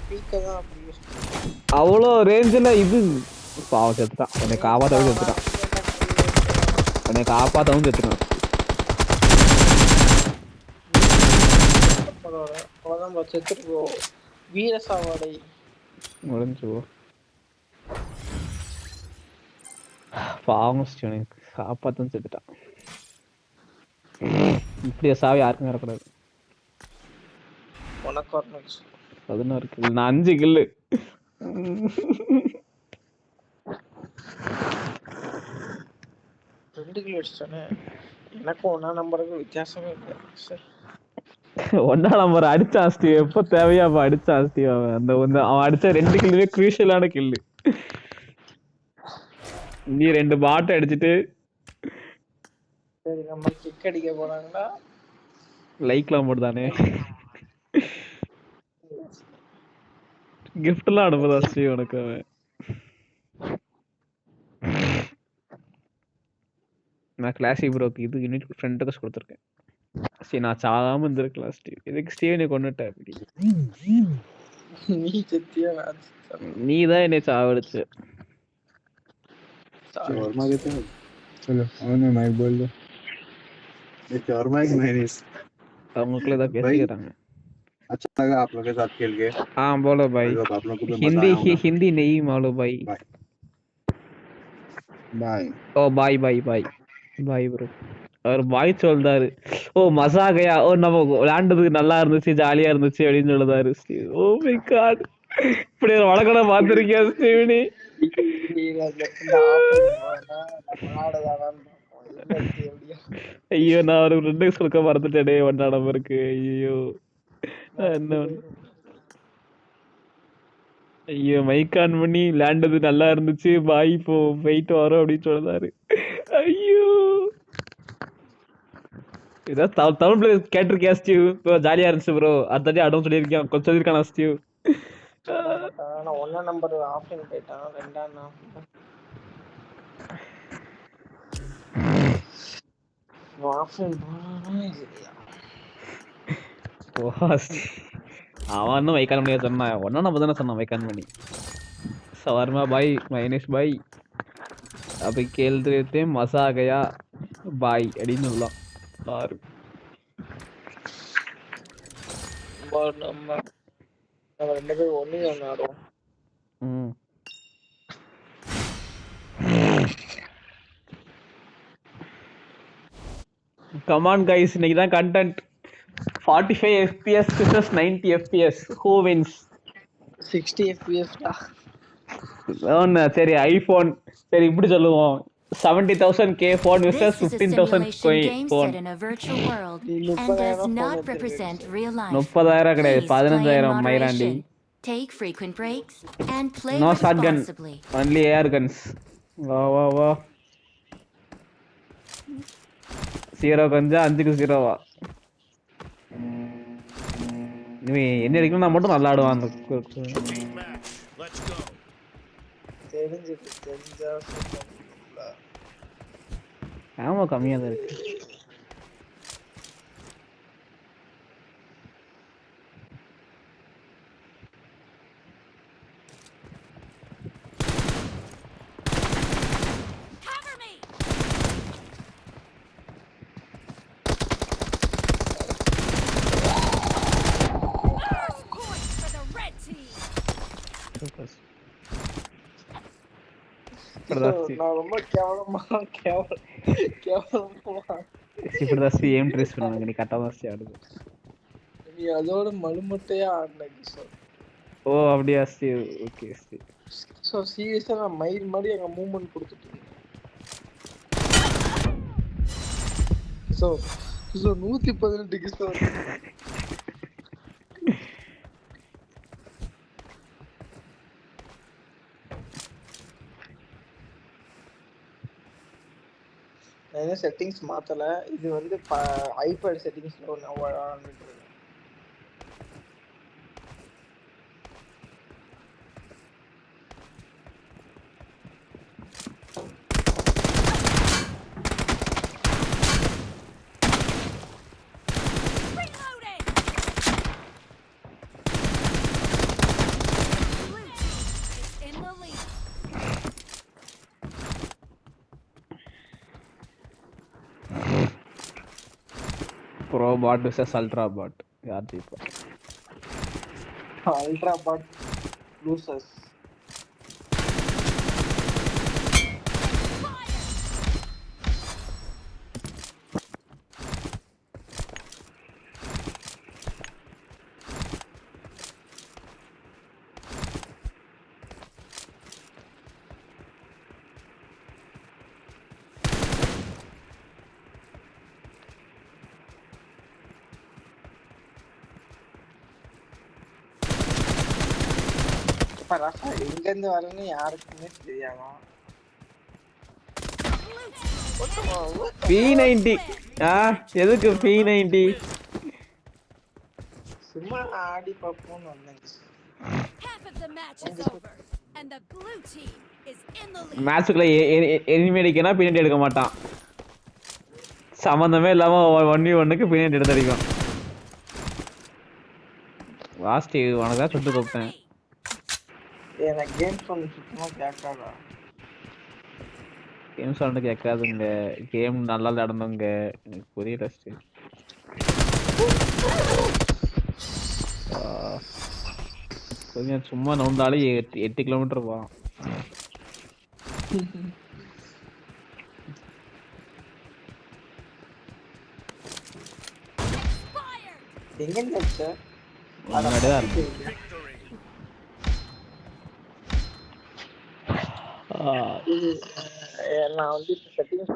பீக்க தான் அப்படி யூஸ் பண்ணுவேன். அவ்வளோ ரேஞ்சில் இது பாவம் செத்துட்டான். என்னை காப்பாற்றவும் செத்துட்டான். அவ்வளோதான் செத்துட்டு வீர சாவாடை முடிஞ்சு பாவம் எனக்கு காப்பாற்றும் செத்துட்டான். இப்படிய சாவி யாருக்கும் வரக்கூடாது. உனக்கு 16 கில்லு, நான் 5 கில்லு. எனக்கும் 1 நம்பருக்கு வித்தியாசமே இல்லை. ஒன்னா நம்பர் அடிச்சான் ஸ்டீவ். எப்ப தேவையா அடிச்சான் ஸ்டீவ். அவன் அடிச்ச 2 கில்லுவே குரூஷியலான கில்லு. நீ 2 பாட் அடிச்சிட்டு சரி நம்ம கிக் அடிக்க போறாங்களா? லைக்லாம் போடுதானே. கிஃப்ட்லாம் அனுப்புதா ஸ்டீவ் உனக்கு அவன்? நான் கிளாசிக் ப்ரோக்கு இது யூனிட் ஃப்ரெண்ட் ரிக்வெஸ்ட் கொடுத்துருக்கேன். சரி நான் சாகாம இருந்திருக்கலாம் ஸ்டீவ். இதுக்கு ஸ்டீவ் நீ கொண்டுட்ட. நீ செத்தியா? நீ தான் என்னை சாவடிச்ச. शॉर्मा देते हैं। चलो और मैं माइक बोल दो। ये शॉर्मा एक माइनस அவங்களுக்குள்ள ஏதாவது பேசிக்கிறாங்க. अच्छा लगा आप लोगों के साथ खेल के। हाँ बोलो भाई। आप लोगों को भी मजा आया होगा। हिंदी नहीं मालूम भाई। Bye. Oh bye bye bye bye bro. அவர் பாய் சொல்றாரு. ஓ மசா கயா. ஓ நம்ம விளையாண்டதுக்கு நல்லா இருந்துச்சு, ஜாலியா இருந்துச்சு அப்படின்னு சொல்லுதாரு ஸ்டீவ். ஓ மை காட், இப்படி ஒரு வழக்கட பார்த்திருக்கியா ஸ்டீவ் நீ? ஐயோ நான் ஒரு 2 சொல்ல மறந்துட்டேனே. 1 நம்பருக்கு. ஐயோ என்ன ஐயோ மைக் ஆன் பண்ணி விளையாண்டது நல்லா இருந்துச்சு, பாய் இப்போ போயிட்டு வரோம் அப்படின்னு சொல்லுதாரு. ஐயோ இதான் தமிழ் பிளே கேட்டிருக்கியா ஸ்டீவ்? ஜாலியா இருந்துச்சு ப்ரோ. அடுத்தது அடம் சொல்லியிருக்கேன், கொஞ்சம் சொல்லியிருக்கானா ஸ்டீவ்? 1 நம்பர் ஆஃப்லைன் போயிட்டான். 2 ஆஃப்லைன் அவன் வைக்கான் பண்ணியா சொன்னான். 1 நம்பர் தானே சொன்னான் வைக்கான் பண்ணி. சவர்மா பாய் மைனஸ் பாய் அப்படி கேள்வி மசா கயா பாய் அப்படின்னு சொல்லலாம். கமான் கைஸ், இன்னைக்கு தான் content. 45 FPS versus 90 FPS. Who wins? 60 FPS டா. சரி ஐபோன் சரி இப்படி சொல்லுவோம். 70,000K phone versus 15,000 phone. 30,000 கிடையாது, 15,000 மைராண்டி. Take frequent breaks and play No shotgun, responsibly. only air guns. வா வா வா 0 கொஞ்சம் 5க்கு 0 வா. நீ என்ன எடுக்கணும், நான் மட்டும் நல்லா ஆடுவான். அந்த தெரிஞ்சா ஆமா கம்மியா தான் இருக்கு. நான் ரொம்ப கேவலமா இப்படிதான் ஏம் ட்ரேஸ் பண்ணுவாங்க. நீ கரெக்டா தான் ஆடுது. நீ அதோட மலுமட்டையா ஆடுன கிஷோர். ஓ அப்படியா ஸ்டீவ்? Okay Steve. சோ சீரியஸா நான் மயில் மாதிரி எங்க மூவ்மெண்ட் கொடுத்துட்டு இருக்கேன். சோ 118 கிஷோர். நான் செட்டிங்ஸ் மாத்தல. இது வந்து ஐபேட் செட்டிங்ஸ்ல நான் விளையாண்டுட்டு இருக்கேன். ப்ரோ பாட் vs அல்ட்ரா பாட் யார் ஜெயிப்பா? அல்ட்ரா பாட் லூசர்ஸ். ரஃபா எங்க இருந்து வரணும்னு யாருக்குமே தெரியாதா? P90 எதுக்கு P90? சும்மா ஆடி பாப்போம்னு வந்தேன். Half of the match is over, and the blue team is in the lead. மேட்ச்க்குள்ள எனிமி அடிக்கனா P90 எடுக்க மாட்டான். சம்பந்தமே இல்லாம 1v1க்கு P90 எடுத்து அடிக்கும். வாஸ்டி உனக்கு தான் சுட்டு கூப்பிட்டேன். எனக்கு கேம் சவுண்ட் சுத்தமா கேட்காதா? கேம் சவுண்ட் கேட்காதுங்க. கேம் நல்லா நடந்துங்க. எனக்கு புரியல ஸ்டீவ். கொஞ்சம் சும்மா நவுந்தாலே 8 கிலோமீட்டர் போகும். எங்க இருந்துச்சு? முன்னாடி தான் இருக்கு. நான் வந்து செட்டிங்ஸ்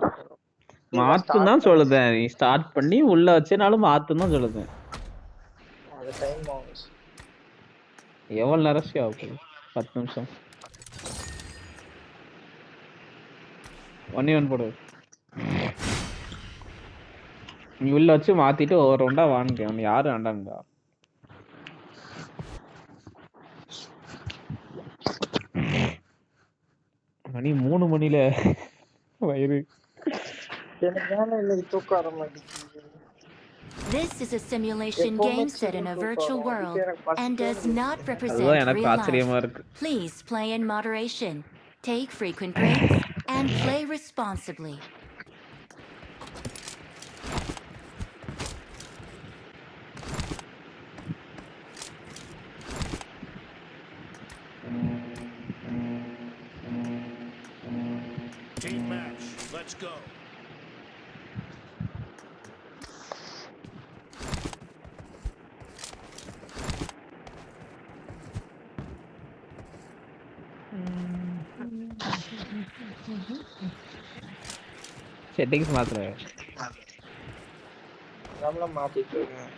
மாத்துன்னு தான் சொல்லுதேன். நீ ஸ்டார்ட் பண்ணி உள்ள வச்சேனாலும் மாத்துன்னு தான் சொல்லுதேன். அது டைம் ஆகும். எவ்வளவு நேரம் ஆகும்? 10 நிமிஷம். 1v1 போடு. நீ உள்ள வச்சு மாத்திட்டு ஒரு ரவுண்டா வாங்க. யாரு வேண்டாங்க. மணி 3 மணில வயிறு. எனக்கு வேணா இன்னைக்கு தூக்கம் வர மாட்டேங்குது. This is a simulation game set in a virtual world and does not represent எனக்கு real ஆச்சரியமா life. இருக்கு. Please play in moderation, take frequent breaks, and play responsibly. Team match, let's go. Settings மாத்துறேன். நம்மள மாத்திட்டு இருக்கேன்.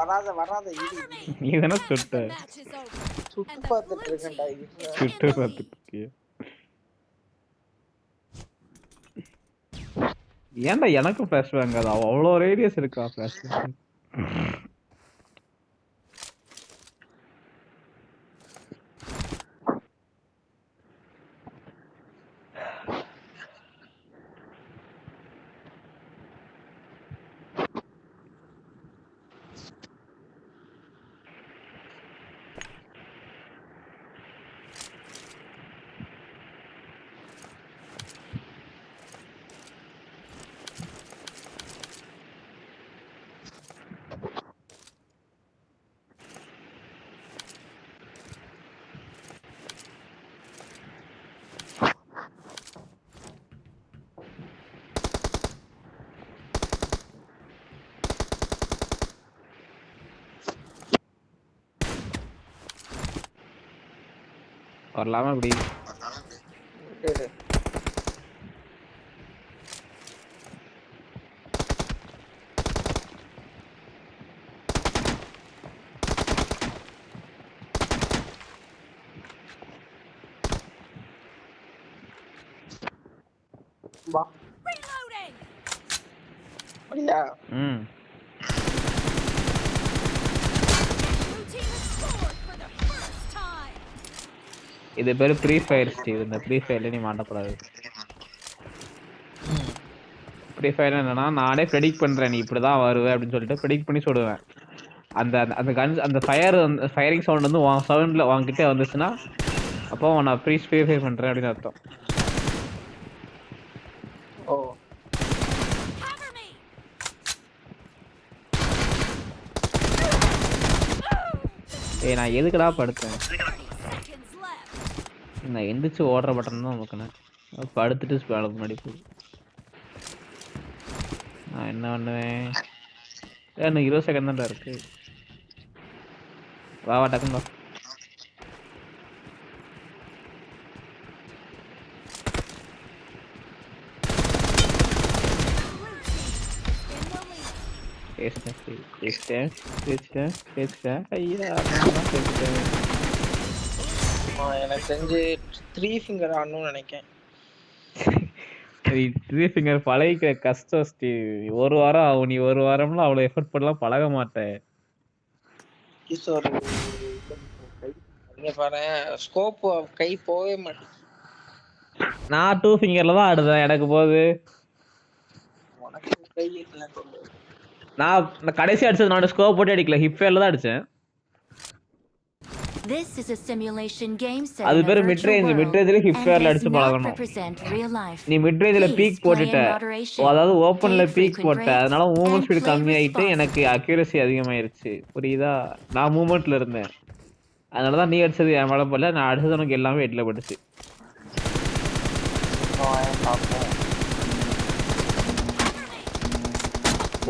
வராத இடி. நீ தானே Half of சுட்ட. the match is over, சுட்டு and the பார்த்துட்டு blue இருக்கேன்டா team இது. is in சுட்டு the lead. பார்த்துட்டு இருக்கியா? ஏன்டா எனக்கு ஃபிளாஷ் பேங்க் அது அவ்வளோ ரேடியஸ் இருக்கா ஃபிளாஷ் பேங்க்? வரலாமா இப்படி? இரு. வா Reloading. அப்படியா? ம் Blue team has scored for the first time. இது பேர் ஃப்ரீ ஃபயர் ஸ்டீவ். இந்த ஃப்ரீ ஃபயர்ல நீ மாட்டக்கூடாது. ஃப்ரீ ஃபயர் என்னன்னா நானே ப்ரெடிக்ட் பண்றேன் நீ இப்படிதான் வருவே அப்படின்னு சொல்லிட்டு ப்ரெடிக்ட் பண்ணி சொல்லுவேன். அந்த அந்த கன் அந்த ஃபயரிங் சவுண்ட் வந்து உன் சவுண்ட்ல உன்கிட்ட வந்துச்சுன்னா அப்போ நான் ஃப்ரீ ஃபயர் பண்றேன் அப்படின்னு அர்த்தம். ஓ Cover me. ஏய் நான் எதுக்குடா படுத்தேன்? 30 seconds left. நான் எந்திரிச்சு ஓடுற பட்டன் தான் நமக்குனேன். படுத்துட்டு ஸ்பேலுக்கு முன்னாடி போய் நான் என்ன பண்ணுவேன்? இன்னும் 20 செகண்ட் தான்டா இருக்கு. வா டக்குன்னு வா. பேசிட்டேன் ஐயா பேசிட்டேன். எனக்கு தெரிஞ்சு 3 ஃபிங்கர் ஆடணும்னு நினைக்கிறேன். த்ரீ ஃபிங்கர் பழகிக்கிற கஷ்டம் ஸ்டீவ். ஒரு வாரம் ஆகும். நீ ஒரு வாரம்ல அவ்வளவு எஃபர்ட் பண்ணலாம் பழக மாட்டேன். கிஷோர் இங்க பாரு ஸ்கோப் கை போவே மாட்டேங்குது. நான் 2 ஃபிங்கர்ல தான் ஆடுறேன். எனக்கு போகுது. உனக்கு கை இல்ல சொல்லு. நான் கடைசி அடிச்சது நான் ஸ்கோப் போட்டு அடிக்கல. ஹிப் ஃபயர்ல தான் அடிச்சேன். This is a simulation game set அது in a பேரு virtual mid range. world mid ரேஞ்சில ஹிப் and ஃபயர்ல does அடிச்சு not பழகணும். represent real life. நீ மிட் ரேஞ்சில Please பீக் play போட்டுட்ட. in moderation. அதாவது ஓபன்ல Take பீக் frequent போட்ட. breaks அதனால மூவ்மெண்ட் and ஸ்பீட் play கம்மி ஆயிட்டு responsibly. எனக்கு அக்யூரசி அதிகமாயிருச்சு. புரியுதா? நான் மூவ்மெண்ட்ல இருந்தேன். அதனால தான் நீ அடிச்சது என் மேல போல. நான் அடிச்சது உனக்கு எல்லாமே ஹெட்ல பட்டுச்சு.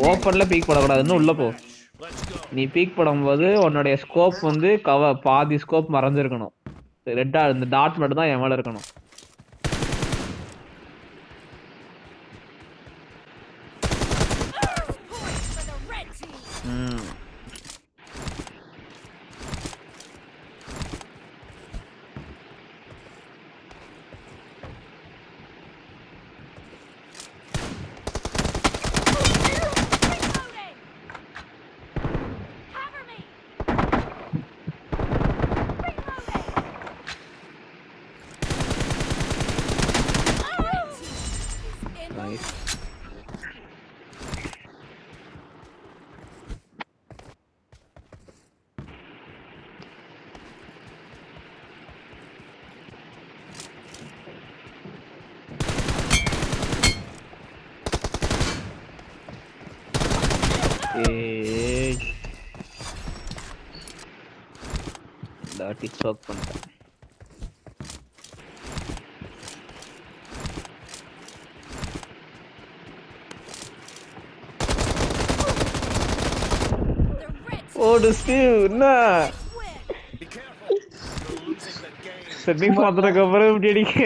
ஓப்பன்ல பீக் போடக்கூடாதுன்னு உள்ள போ. நீ பீக் போடும்போது உன்னுடைய ஸ்கோப் வந்து பாதி ஸ்கோப் மறைஞ்சிருக்கணும். ரெட்டா இந்த டாட் மட்டும் தான் என் மேல இருக்கணும். Points for the red team. Reloading. Cover me. Reloading. Nice. டாட்டி ஸ்டாக் பண்ணிட்டேன். ஓடு ஸ்டீவ் என்ன செட்டிங்ஸ் மாத்திரக்கு அப்புறம் இப்படி அடிக்க.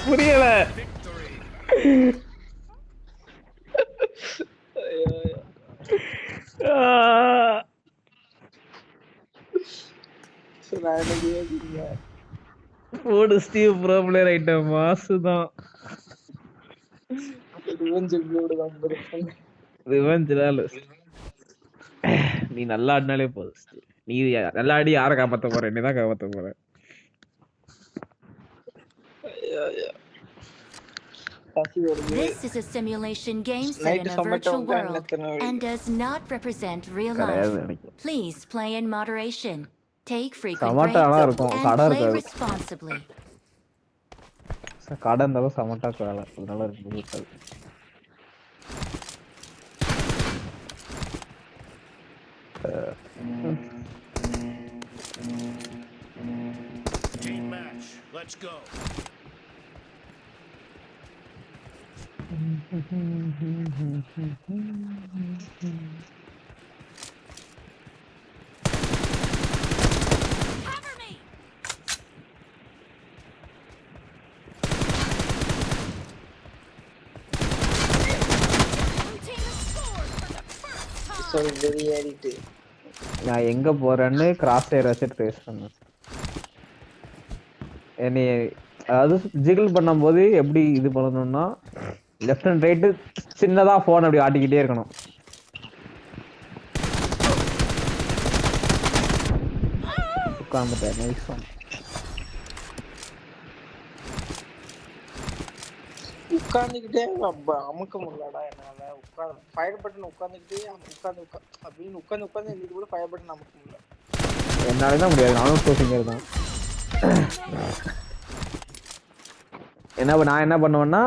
புரியல. போடு ஸ்டீவ் ப்ரோ பிளேயர் ஐட்டம் மாசுதான். நீ நல்லா ஆடினாலே போதும். நீ நல்லா ஆடி யாரை காப்பாத்த போற? என்னதான் காப்பாத்த போற? This is a simulation game set in a virtual world and does not represent real life. Please play in moderation. Take frequent breaks and play responsibly. கடை இருந்தாலும் சமட்டா வேலை, அதனால இருக்காது. Team match. Let's go. Cover me. Blue team has scored for the first time. நான் எங்க போறேன்னு cross ஏர் வச்சு trace பண்ணேன். என்னை அதாவது ஜிகிள் பண்ணும்போது எப்படி இது பண்ணணும்னா லெஃப்ட் அண்ட் ரைட்டு சின்னதா போன் அப்படி ஆட்டிக்கிட்டே இருக்கணும். உட்காந்துட்டேன். Nice one. உட்காந்துக்கிட்டே அமுக்க முடியலடா என்னால. உட்காந்து ஃபயர் பட்டன் உட்காந்துக்கிட்டே அப்படின்னு உட்காந்து இந்த கூட ஃபயர் பட்டன் அமுக்க முடியல. என்னால தான் முடியாது. நானும் ஷூட்டிங்கர் தான். நான் என்ன பண்ணுவேன்னா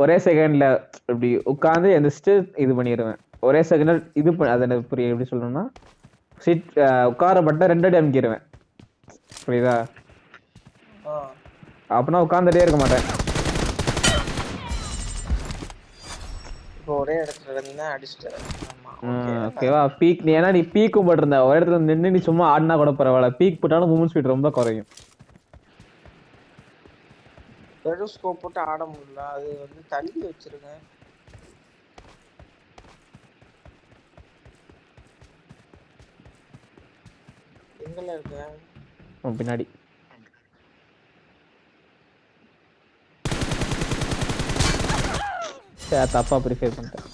ஒரே செகண்ட்ல இப்படி உட்காந்து எந்திரிச்சிட்டு இது பண்ணிடுவேன். ஒரே செகண்ட்ல இது அதை புரிய எப்படி சொல்லணும்னா சீட் உட்காரப்பட்ட 2 அடி அமுக்கிடுவேன். புரியுதா? அப்படின்னா உட்காந்துட்டே இருக்க மாட்டேன். ஒரே இடத்துல இருந்தா அடிச்சிட்டேன். ஓகேவா? பீக் நீ ஏன்னா நீ பீக்கும் போட்டிருந்த ஒரு இடத்துல நின்று நீ சும்மா ஆடினா கூட பரவாயில்ல. பீக் போட்டாலும் மூவ்மெண்ட் ஸ்பீட் ரொம்ப குறையும். வெறும் ஸ்கோப் போட்டு ஆட முடியல. அது வந்து தள்ளி வச்சிருக்கேன். எங்கல இருக்க? பின்னாடி தப்பா ப்ரிஃபேர் பண்ணிட்டேன்.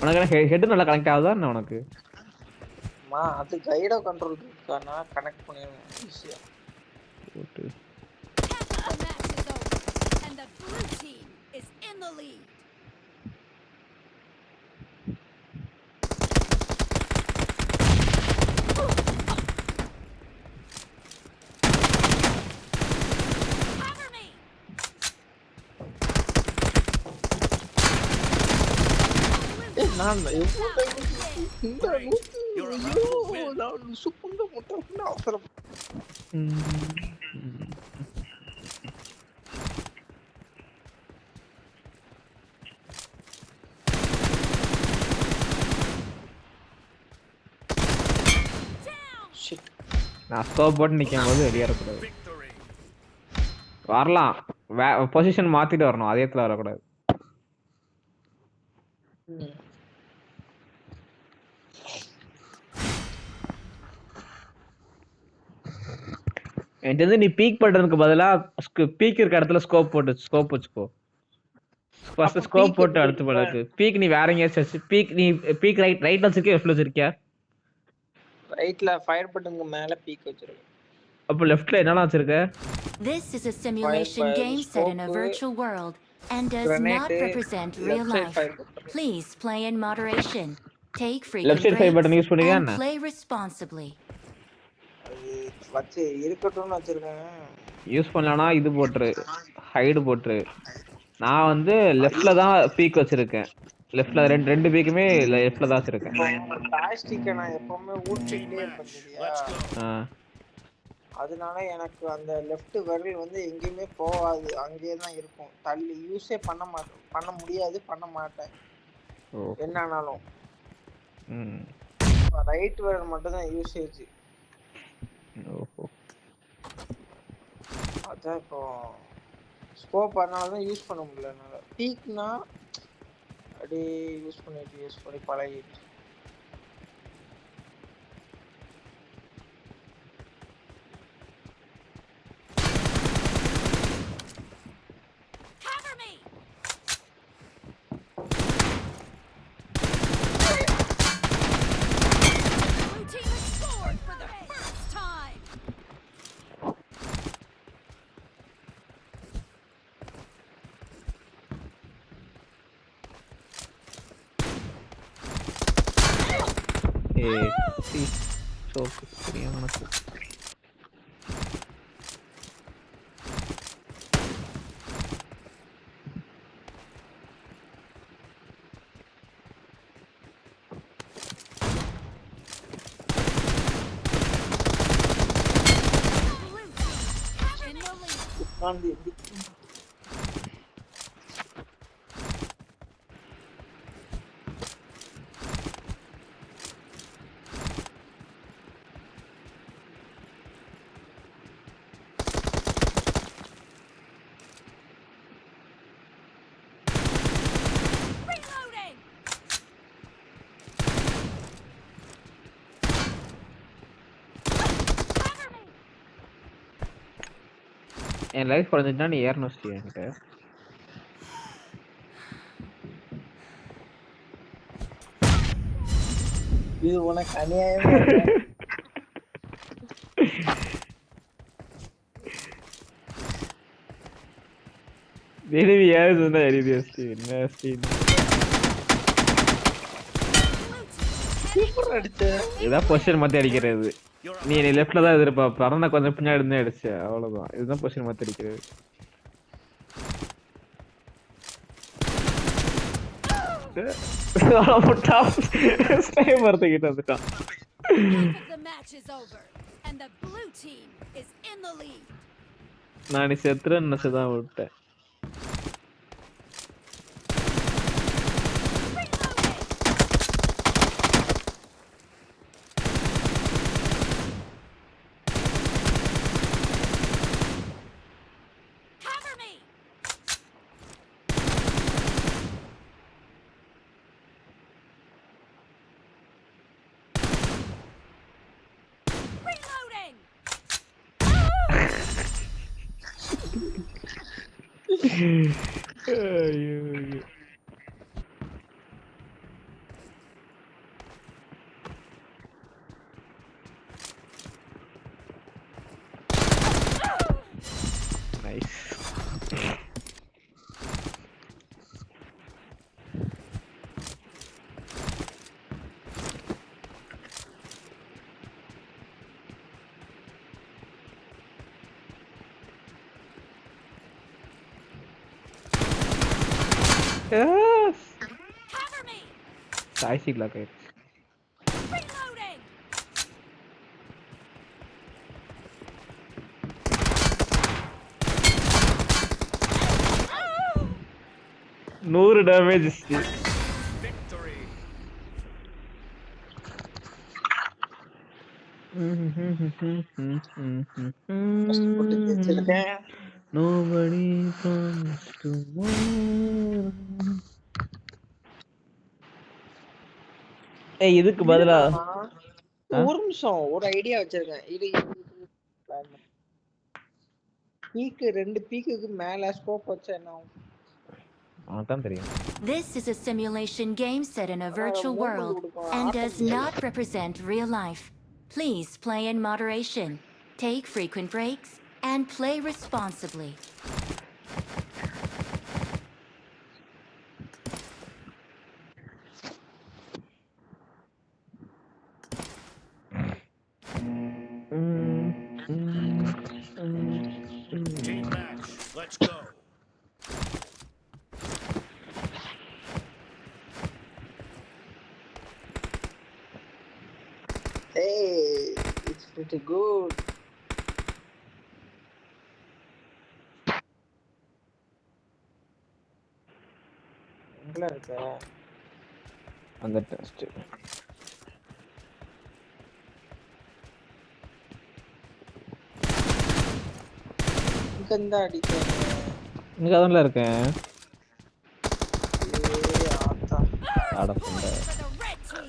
உனக்கு ஹெட் நல்லா கனெக்ட் ஆகுதா என்ன உனக்கு? அது கைடோ கண்ட்ரோல் இருக்கானா கனெக்ட் பண்ணிடுவேன் ஈஸியா. The match is over and the blue team is in the lead. Cover me. நான் ஸ்கோப் போட்டு நிற்கும் போது வெளியேறக்கூடாது. வரலாம், பொசிஷன் மாத்திட்டு வரணும், அதே இடத்துல வரக்கூடாது. என்கிட்ட நீ பீக் பண்றதுக்கு பதிலா பீக் இருக்க இடத்துல ஸ்கோப் வச்சுக்கோ. ஃபர்ஸ்ட் ஸ்கோப் போட்டு அடுத்து பண்றதுக்கு பீக் நீ வேற எங்கேயாச்சும் பீக் நீ பீக் ரைட்ல வச்சிருக்கியா லெஃப்ட்ல வச்சிருக்கியா? ரைட்ல ஃபயர் பட்டனுக்கு மேல பீக் வச்சிருக்கேன். அப்ப லெஃப்ட்ல என்னலாம் வச்சிருக்க? This is a simulation game set in a virtual world and does not represent real life. Please play in moderation. Take frequent breaks and play responsibly. வச்சு இருக்கட்டும்னு வச்சிருக்கேன். யூஸ் பண்ணலனா இது போட்ரு, ஹைட் போட்ரு. நான் வந்து லெஃப்ட்ல தான் பீக் வச்சிருக்கேன். லெஃப்ட்ல ரெண்டு பீக்குமே லெஃப்ட்ல தான் வச்சிருக்கேன். ஜாய்ஸ்டிக்கை நான் எப்பவுமே ஊற்றிக்கிட்டே இருப்பேன் சரியா. அதனால எனக்கு அந்த லெஃப்ட் விரல் வந்து எங்கேயுமே போகாது, அங்கேயே தான் இருக்கும். தள்ளி யூஸே பண்ண முடியாது, பண்ண மாட்டேன் என்னானாலும். ரைட் விரல் மட்டும் தான் யூசேஜ். அதான் இப்போ ஸ்கோப் அதனால தான் யூஸ் பண்ண முடியல என்னால. பீக்னா அப்படியே யூஸ் பண்ணி பழகிட்டு. என் லைஃப் குறைஞ்சிட்டா நீ ஏறணும் வச்சியா என்கிட்ட. இது உனக்கு அநியாயம். யாரு சொன்னா எழுதி என்ன இதான் பொசிஷன் மாத்தி அடிக்கிறது. நீ லெஃப்ட்ல தான் எதிர்பார்ப்ப, ஆனா நான் கொஞ்சம் பின்னாடி இருந்தே அடிச்ச, அவ்வளவுதான். இதுதான் பொசிஷன் மாத்தி அடிக்கிறது. ஸ்னைப்பர் வந்துட்டான். நான் செத்துறேன்னு நினைச்சுதான் விட்டேன். Joystick lock it. No damage. Victory. Nobody comes tomorrow. ஏய் இதுக்கு பதிலா ஒரு நிமிஷம் ஒரு ஐடியா வச்சிருக்கேன். இது பீக் ரெண்டு பீக்குக்கு மேல ஸ்கோப் வச்சா என்ன ஆகும்? அதான் தெரியும். This is a simulation game set in a virtual world and does not represent real life. Please play in moderation, take frequent breaks, and play responsibly. Team match, let's go. it's pretty good. எங்கல இருக்க? அந்த test இங்க அடிக்கிறேன். இங்க அதெல்லாம் இருக்கேன். ஆத்தா. ஆட சொன்ன. For the red team.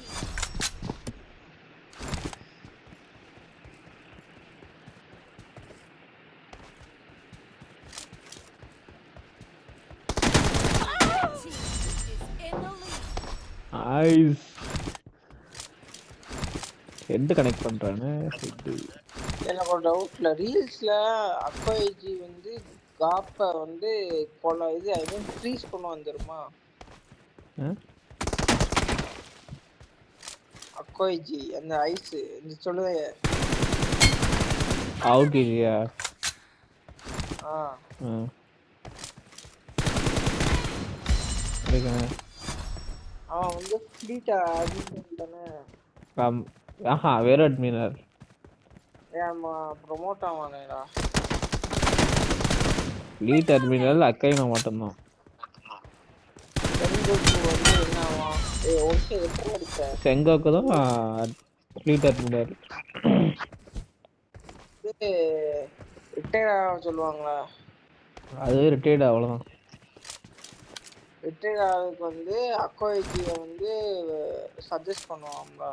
Red team is in the lead. Nice. Head connect பண்றானே ஹெட். எனக்கு ஒரு டவுட்ல ரீல்ஸ்ல அக்கோய்ஜி வந்து காப்ப வந்து கொலை இது ஐ மீன் ஃப்ரீஸ் பண்ணுவான் தெரியுமா? அக்கோய்ஜி அந்த ஐஸ் இந்த சொல்லுதே ஆவுகியா. அவன் வந்து ஃப்ளீட்டா அடிச்சானே. வேற அட்மினர். ஏமா ப்ரோமோட் ஆவானேடா. லீட் அட்மினல் அக்கைனா மட்டும்தான். செங்கோக்கு வந்து என்ன ஆவான்? ஓகே எத்தனை அடிச்ச? செங்கோக்கு தான் லீட் அட்மினல். ரிட்டையர் சொல்லுவாங்களா? அது ரிட்டையர்ட் அவ்வளவுதான். ரிட்டையர் ஆகிறதுக்கு வந்து அக்கோய்ஜியை வந்து சஜஸ்ட் பண்ணுவாங்களா?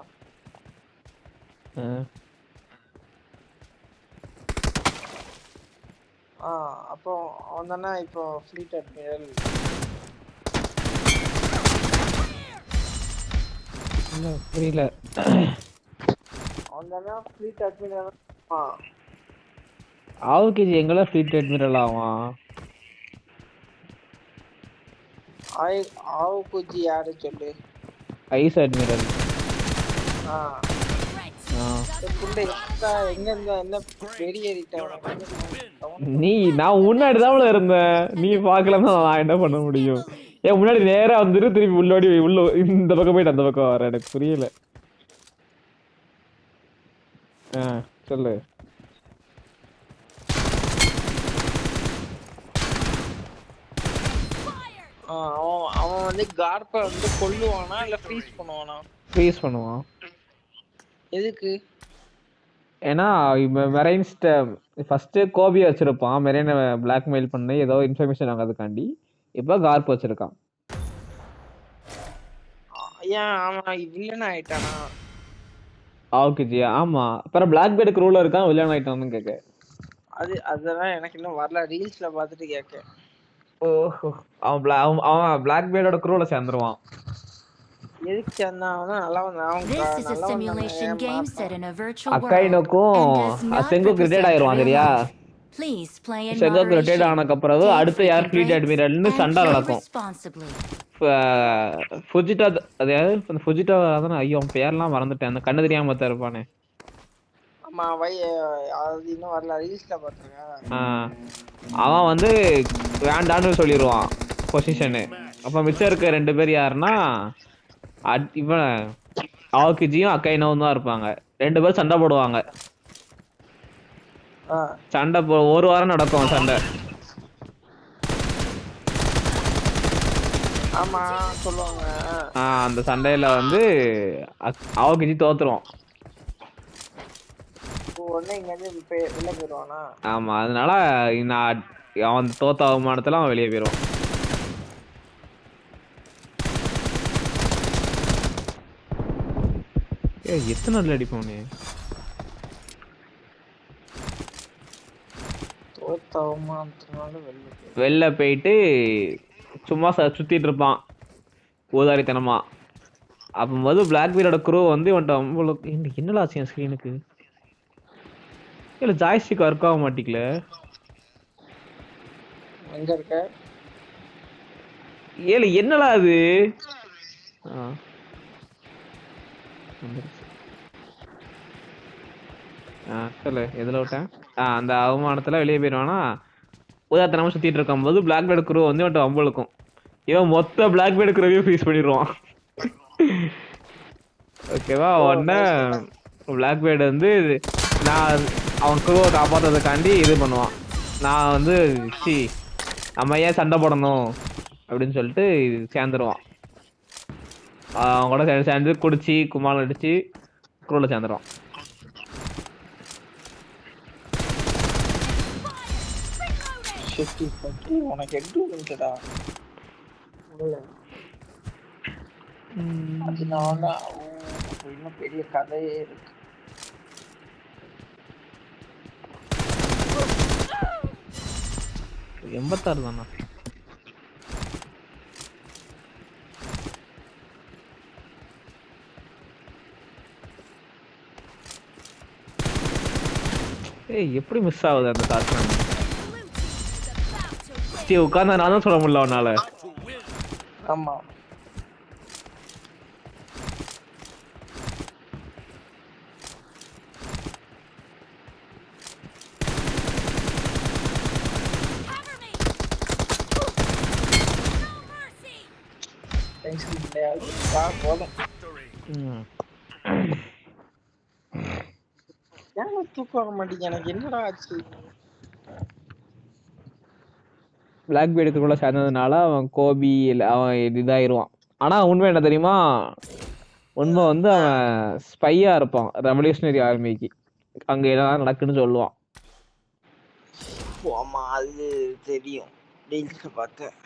அப்போ அவன் தானே இப்போ ஃப்ளீட் அட்மிரல். புரியல. அவன் தானே ஃப்ளீட் அட்மிரல். ஆவுகிஜி எங்கெல்லாம் ஃப்ளீட் அட்மிரல் ஆவான்? ஆவுகிஜி யாரு சொல்லு? Ice admiral. நீ நான் முன்னாடிதான் இருந்தேன், நீ பாக்கலன்னா நான் என்ன பண்ண முடியும்? ஏன் முன்னாடி நேரா வந்துட்டு திருப்பி உள்ளோடி உள்ள இந்த பக்கம் போயிட்டு அந்த பக்கம் வர எனக்கு புரியல. சொல்லு. அவன் வந்து கார்ப வந்து கொல்லுவானா இல்ல ஃப்ரீஸ் பண்ணுவானா? ஃப்ரீஸ் பண்ணுவான். எதுக்கு? ஏன்னா மெரைன்ஸ்ட ஃபர்ஸ்ட் கோபி வச்சிருப்பான், மெரைனை பிளாக்மெயில் பண்ணி ஏதோ இன்ஃபர்மேஷன் வாங்கிறதுக்காண்டி. இப்போ கார்ப் வச்சிருக்கான். ஏன் அவன் வில்லன் ஆயிட்டானா? ஆவுகிஜி ஆமா. அப்புறம் பிளாக் பேர்டுக்கு ரூலர் இருக்கான், வில்லன் ஆயிட்டான்னு கேட்க. அதெல்லாம் எனக்கு இன்னும் வரல, ரீல்ஸ்ல பார்த்துட்டு கேட்க. ஓஹோ, அவன் பிளாக் பேர்டோட க்ரூல சேர்ந்துருவான். எதுக்கு சேர்ந்தானா? நல்லா வந்தான். This is a simulation game set in a virtual world அக்கைனோக்கும் செங்கோக்கு ரிட்டையர்ட் ஆயிருவான் சரியா? Please play in செங்கோக்கு ரிட்டையர்ட் ஆனதுக்கு அப்புறம் அடுத்து யார் ஃப்ளீட் அட்மிரல்னு சண்டை நடக்கும். ஃபுஜிட்டா, அதாவது அந்த ஃபுஜிட்டா தான், ஐயோ அவன் பேர்லாம் மறந்துட்டேன், அந்த கண்ணு தெரியாம மத்த இருப்பானே. ஆமா அது இன்னும் வரல, ரீல்ஸ்ல பாத்துறேன். அவன் வந்து வேண்டான்னு சொல்லிடுவான் பொசிஷனு. அப்ப மிச்சம் இருக்க ரெண்டு பேர் யாருன்னா இவன் ஆவுகிஜியும் அக்கைனவும் தான் இருப்பாங்க. ரெண்டு பேரும் சண்டை போடுவாங்க. சண்டை ஒரு வாரம் நடக்கும் சண்டை. ஆமா சொல்லுவாங்க. அந்த சண்டையில வந்து ஆவுகிஜி தோத்துருவான். வெளில போயிடுவானா? ஆமா, அதனால அவன் தோத்த அவமானத்துல அவன் வெளியே போயிடுவான். எத்தனை நாள் அடிப்போனே? வெளில போயிட்டு சும்மா சுத்திட்டு இருப்பான் ஊதாரித்தனமா. அப்போது பிளாக் பீரோட குரூ வந்து இவன்ட்ட என்னடா ஆச்சு என் ஸ்கிரீனுக்கு? இல்ல ஜாய்ஸ்டிக் ஒர்க் ஆக மாட்டேங்கல. எங்க இருக்க? ஏல என்னடா அது? சொல்லு எதுல விட்டேன்? அந்த அவமானத்துல வெளியே போயிடுவானா. உதாரணமா சுத்திட்டு இருக்கும் போது பிளாக் பேர்டு குரூ வந்து இவன்ட்ட வம்பளுக்கும். இவன் மொத்த பிளாக் பேர்டு குரூவையும் ஃப்ரீஸ் பண்ணிடுவான். ஓகேவா? பிளாக் பேர்டு வந்து நான் அவன் குருவை காப்பாற்றுறதுக்காண்டி இது பண்ணுவான். நான் வந்து நம்ம ஏன் சண்டை போடணும் அப்படின்னு சொல்லிட்டு சேர்ந்துருவான். அவங்க கூட சேர்ந்து குடிச்சு கும்மாளம் அடிச்சு குருவில் சேர்ந்துருவான். உனக்கு எட்டு இருந்துடா அதனால இன்னும் பெரிய கதையே இருக்கு. எண்பத்தாறு தானா? ஏய் எப்படி மிஸ் ஆகுது அந்த தாட்சி? உட்கார்ந்தா நான் தான் சொல்ல முடியல அவனால. ஆமா தூக்கம் வர மாட்டேங்குது எனக்கு. என்னடா ஆச்சு? பிளாக் பீடுக்குள்ள சேர்ந்ததுனால அவன் கோபி அவன் இதாயிருவான். ஆனா உண்மை என்ன தெரியுமா? உண்மை வந்து அவன் ஸ்பையா இருப்பான் ரெவல்யூஷனரி ஆர்மிக்கு. அங்க என்ன நடக்குன்னு சொல்லுவான். ஆமா அது தெரியும். டீல்ஸ் பார்த்தேன்.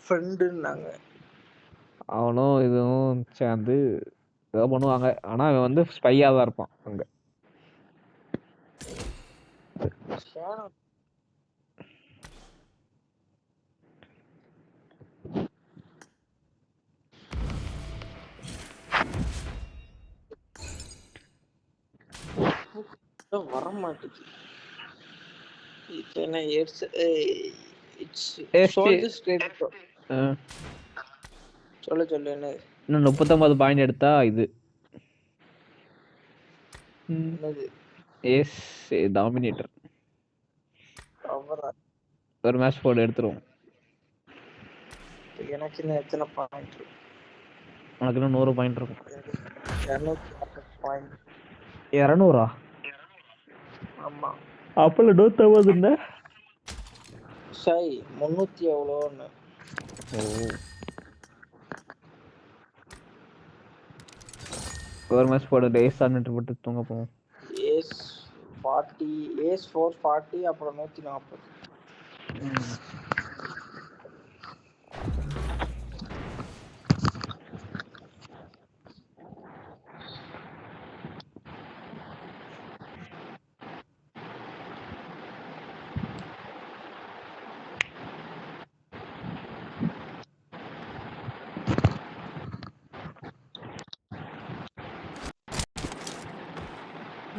ஃப்ரெண்டுன்னாங்க. அவனும் இதுவும் சேர்ந்து ஏதோ பண்ணுவாங்க. ஆனா அவன் வந்து ஸ்பையா தான் இருப்பான் அங்க. வர மாட்டேங்குது. சொல்லு என்ன? இன்னும் 39 பாயிண்ட் எடுத்தா இது எஸ் டாமினேட்டர். ஒரு மேட்ச் போர்டு எடுத்துருவோம். எனக்கு இன்னும் எத்தனை பாயிண்ட்? உனக்கு இன்னும் 100 பாயிண்ட் இருக்கும். 200. ஆமா அப்பல 150 என்ன? சரி 300 எவ்வளோன்னு. ஒரு மேட்ச் போடு டேஸ் ஆன்ட்டு போட்டு தூங்க போவோம். ஏஸ் 40 ஏஸ் 440 அப்புறம் 140.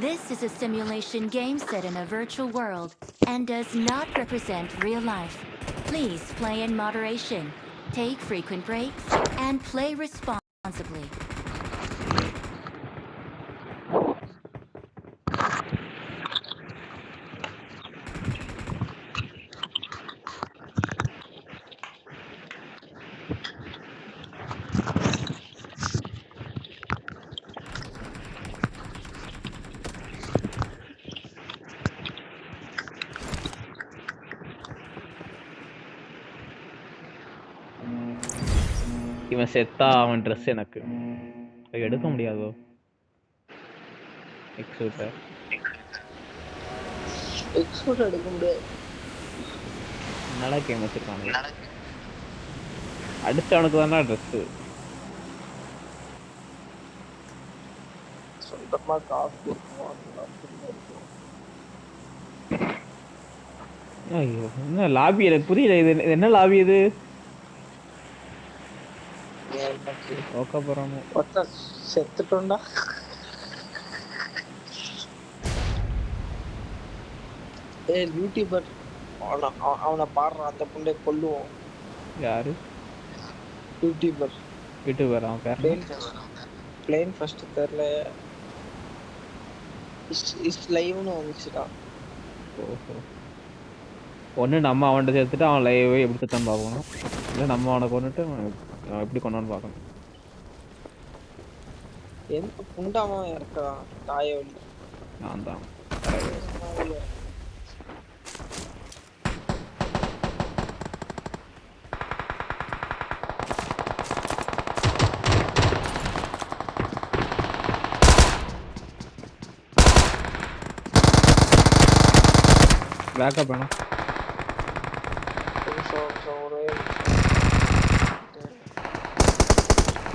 This is a simulation game set in a virtual world and does not represent real life. Please play in moderation, take frequent breaks, and play responsibly. இவன் செத்தா அவன் dress எனக்கு எடுக்க முடியாதோ? எக்ஸூட் எடுக்க முடியாது. நல்லா கேம் வச்சிருக்காங்க. அடிச்சவனுக்கு தானே ட்ரெஸ். சொந்தமா காசு. ஐயோ என்ன லாபி? எனக்கு புரியல. இது என்ன லாபி? இது செத்துட்டோம்டா. யூடியூபர் அவனை பாடுறான். அந்த புண்டை கொல்லுவோம். யாரு யூடியூபர்? அவன் பேர் பிளேன் ஃபர்ஸ்ட் தெரியல. இஸ் லைவ்னு வந்துச்சுடா. ஓஹோ. ஒன்று நம்ம அவன்கிட்ட சேர்த்துட்டு அவன் லைவே எப்படி சுத்தம் பார்க்கணும், இல்லை நம்ம அவனை கொண்டுட்டு அவன் எப்படி கொண்டான்னு பார்க்கணும். எந்த புண்டாமா இருக்கான் தாயவழி நான் தான் பேக்கப் வேணும்.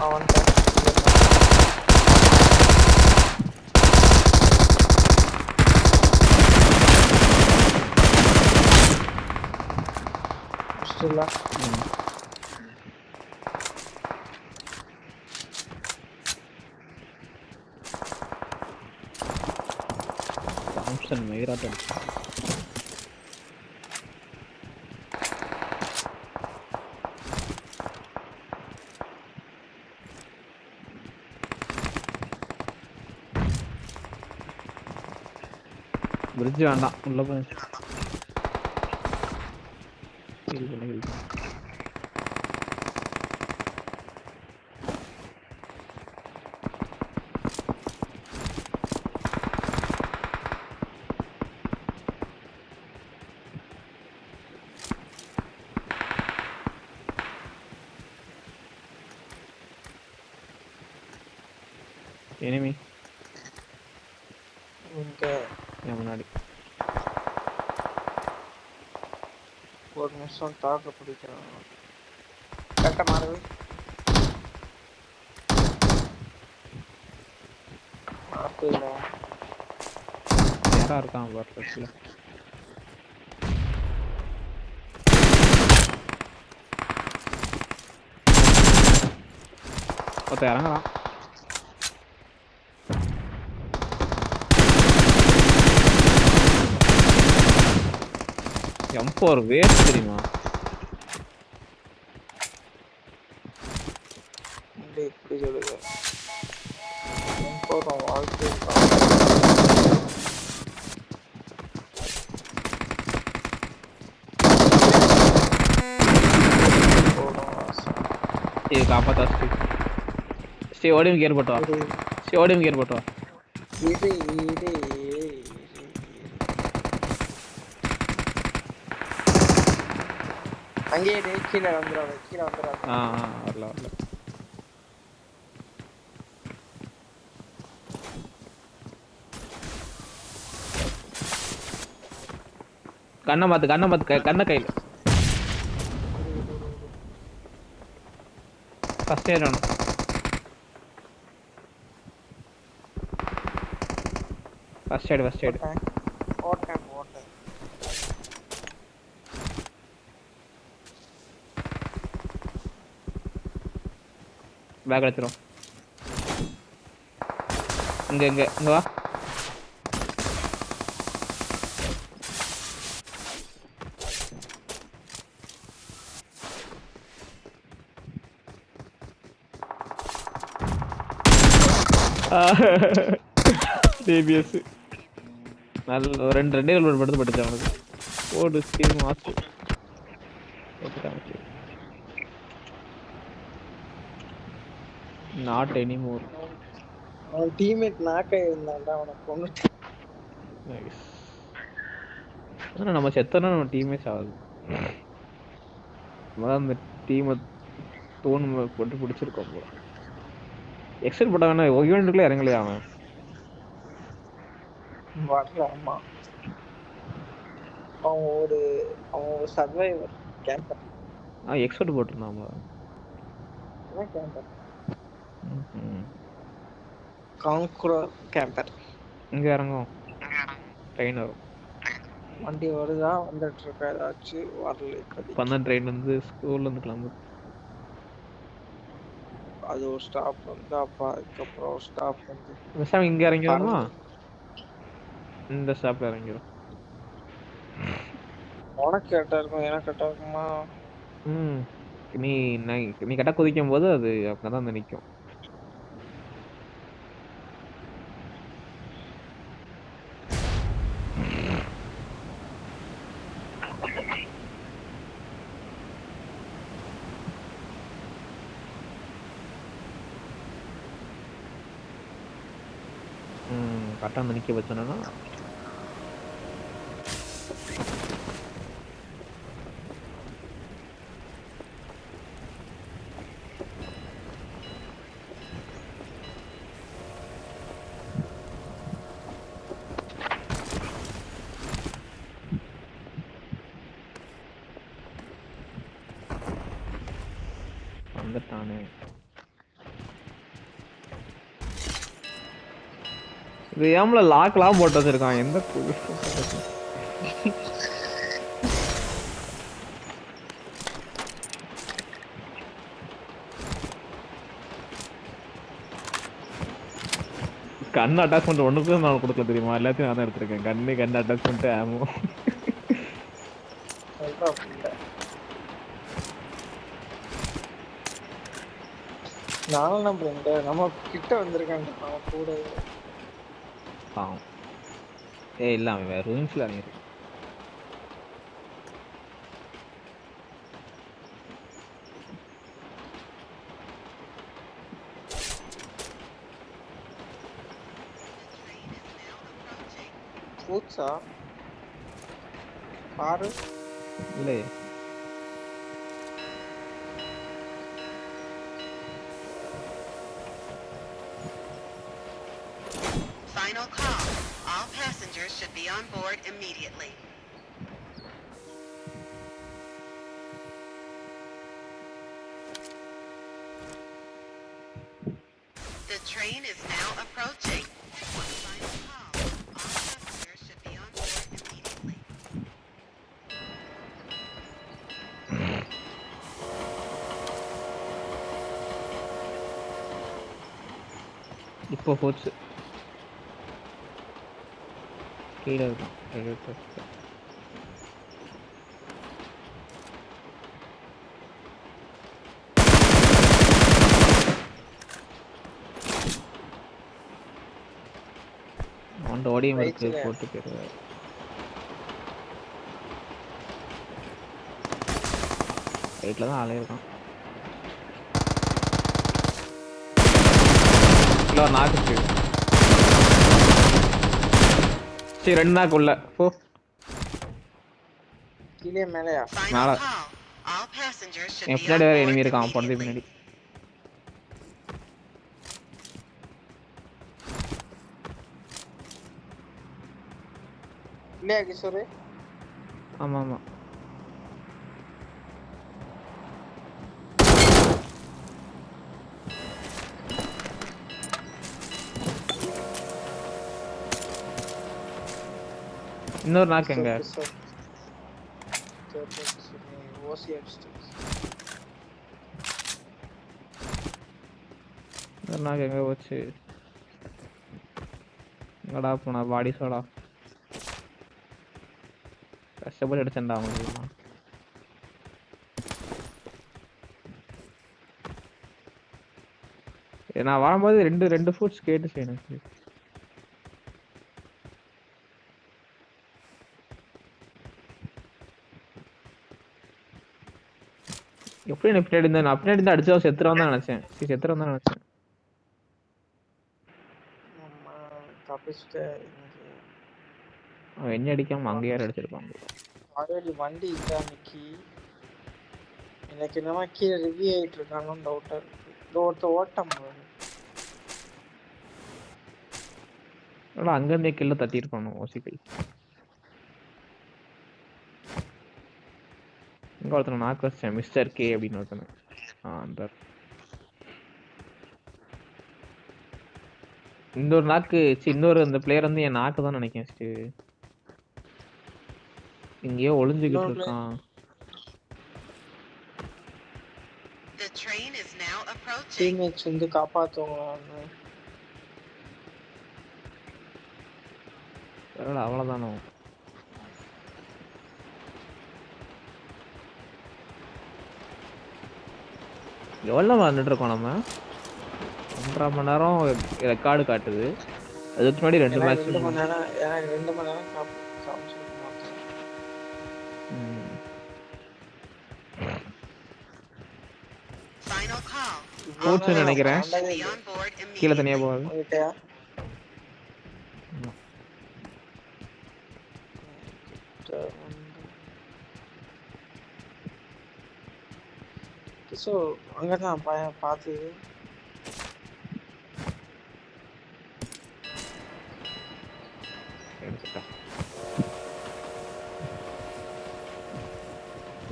அவன் தாம்சன் மயிராட்டம். பிரிட்ஜ் வேண்டாம், உள்ள போய் enemy என் முன்னாடி. ஒரு நிமிஷம் தாக்க பிடிக்கிறான். கட்ட மாறுது. யாரா இருக்கான் பர்ஃபெக்ட்ல. ஒருத்தன் இறங்குறான். M4 வேஸ்ட் தெரியுமா? இப்படி சொல்லுங்க. M4 வாழ்க்கை காப்பாத்தா ஸ்டே ஓடியும் கேர் போட்டா. ஸ்டே ஓடியும் கேர் போட்டா. இது அங்கேயே கீழே வந்துடுறாங்க. வரல. கண்ணை பார்த்து கண்ணை கையில் ஃபர்ஸ்ட் எய்ட் வேணும். ஃபர்ஸ்ட் எய்ட் ஓட்டேன். பேக் எடுத்துரும். இங்க வா. DBS நல்ல ரெண்டு படுத்து பட்டுச்சு அவனுக்கு. ஓடு ஸ்கீம் மாசு நாட் எனிமோர். அவன் டீம்மேட் நாக்க இருந்தான்டா, அவனை கொன்னுட்டு. நைஸ். நம்ம செத்தனா நம்ம டீமே சாகுது. நம்ம அந்த டீமை தோணு போட்டு பிடிச்சிருக்கோம் போல. எக்ஸல் போட்டா வேணா ஈவெண்ட்டுக்குள்ளே இறங்கலையா அவன்? ஆமா, அவன் ஒரு சர்வைவர் கேம்பர். எக்ஸ்பர்ட் போட்டிருந்தான் கேம்பர். Conqueror camper. இங்க இறங்கும் ட்ரெயின் வரும். வண்டி வருதா? வந்துட்டு இருக்கா? ஏதாச்சும் வரல. இப்ப ட்ரெயின் வந்து ஸ்கூல்ல இருந்து கிளம்புது. அது ஒரு ஸ்டாப் வந்து அப்பா அதுக்கப்புறம் ஒரு ஸ்டாப் வந்து விசாமி இங்க இறங்கிடுமா? இந்த ஸ்டாப்ல இறங்கிடும். உனக்கு கரெக்டா இருக்கும், எனக்கு கரெக்டா இருக்குமா? நீ கரெக்டா குதிக்கும் போது அது அப்பதான் வந்து நிற்கும். கரெக்டாக வந்து நிற்க வச்சோன்னா வந்துட்டானே. இது ஏம்ல லாக்லாம் போட்டு வச்சிருக்கான்? எந்த கண் அட்டாச்மெண்ட் ஒண்ணுக்கும் நான் கொடுக்கல தெரியுமா? எல்லாத்தையும் நான் தான் எடுத்திருக்கேன். கண் அட்டாச்மெண்ட் ஆமோ. நானும் நம்ம கிட்ட வந்திருக்காங்க கூட. இல்ல அவன் வேற ரூம்ஸ்ல இறங்கிருக்கு. பூச்சா பாரு இல்லையே. Final call. All passengers should be on board immediately. The train is now approaching. Final call. All passengers should be on board immediately. இப்போ போச்சு. கீழே இருக்கான். அவன் ஓடியும் இருக்கு. போட்டு போயிடுவார். ரைட்ல தான் ஆளே இருக்கான். கிலோ நாக்கு சரி 2 நாக்குள்ள போ. கீழே மேலையா? Final call. All passengers should be on பின்னாடி வேற board எனிமி இருக்கான். போனது immediately. பின்னாடி. இல்லையா கிஷோரு? ஆமா ஆமா. இன்னொரு நாக்கு எங்க? இன்னொரு நாக்கு எங்க போச்சு? எங்கடா போனா? பாடி சோடா கஷ்டப்பட்டு எடுத்தேன்டா அவங்களுக்கு. நான் வரும்போது ரெண்டு ஃபுட்ஸ் கேட்டுச்சு எனக்கு. எப்படி நான் பின்னாடி இருந்தேன்? நான் பின்னாடி இருந்து அடிச்சா செத்துறவன் தான் நினைச்சேன். செத்துறவன் தான் நினைச்சேன். அவன் என்ன அடிக்காம அங்கே யாரும் அடிச்சிருப்பாங்க. ஆல்ரெடி வண்டி இல்ல நிக்கி. எனக்கு என்னமா கீழே ரிவ்யூ ஆயிட்டு இருக்கானு டவுட்டா இருக்கு. ஓட்டம் அங்கிருந்தே கில்ல தட்டி இருப்பானு ஓசிக்கல். இங்க ஒருத்தனை நாக்கு வச்சேன். மிஸ்டர் கே அப்படின்னு ஒருத்தனை. அந்த இன்னொரு நாக்கு இன்னொரு அந்த பிளேயர் வந்து என் நாக்கு தான் நினைக்கிறேன். இங்கேயோ ஒளிஞ்சுக்கிட்டு இருக்கான். The train is now approaching. Teammates வந்து காப்பாத்துவாங்க. அவ்வளவுதானோ? எவ்வளோ வந்துட்டு இருக்கோம் நம்ம? 1.5 மணி நேரம் ரெக்கார்டு காட்டுது. அதுக்கு முன்னாடி 2 மேட்ச். 2 மணி நேரம் எனக்கு 2 மணி நேரம் காமிச்சிருக்கோம். Final call. போச்சுன்னு நினைக்கிறேன். கீழே தனியா போகுது. சோ அங்கதான் பார்த்து எடுத்துட்டேன்.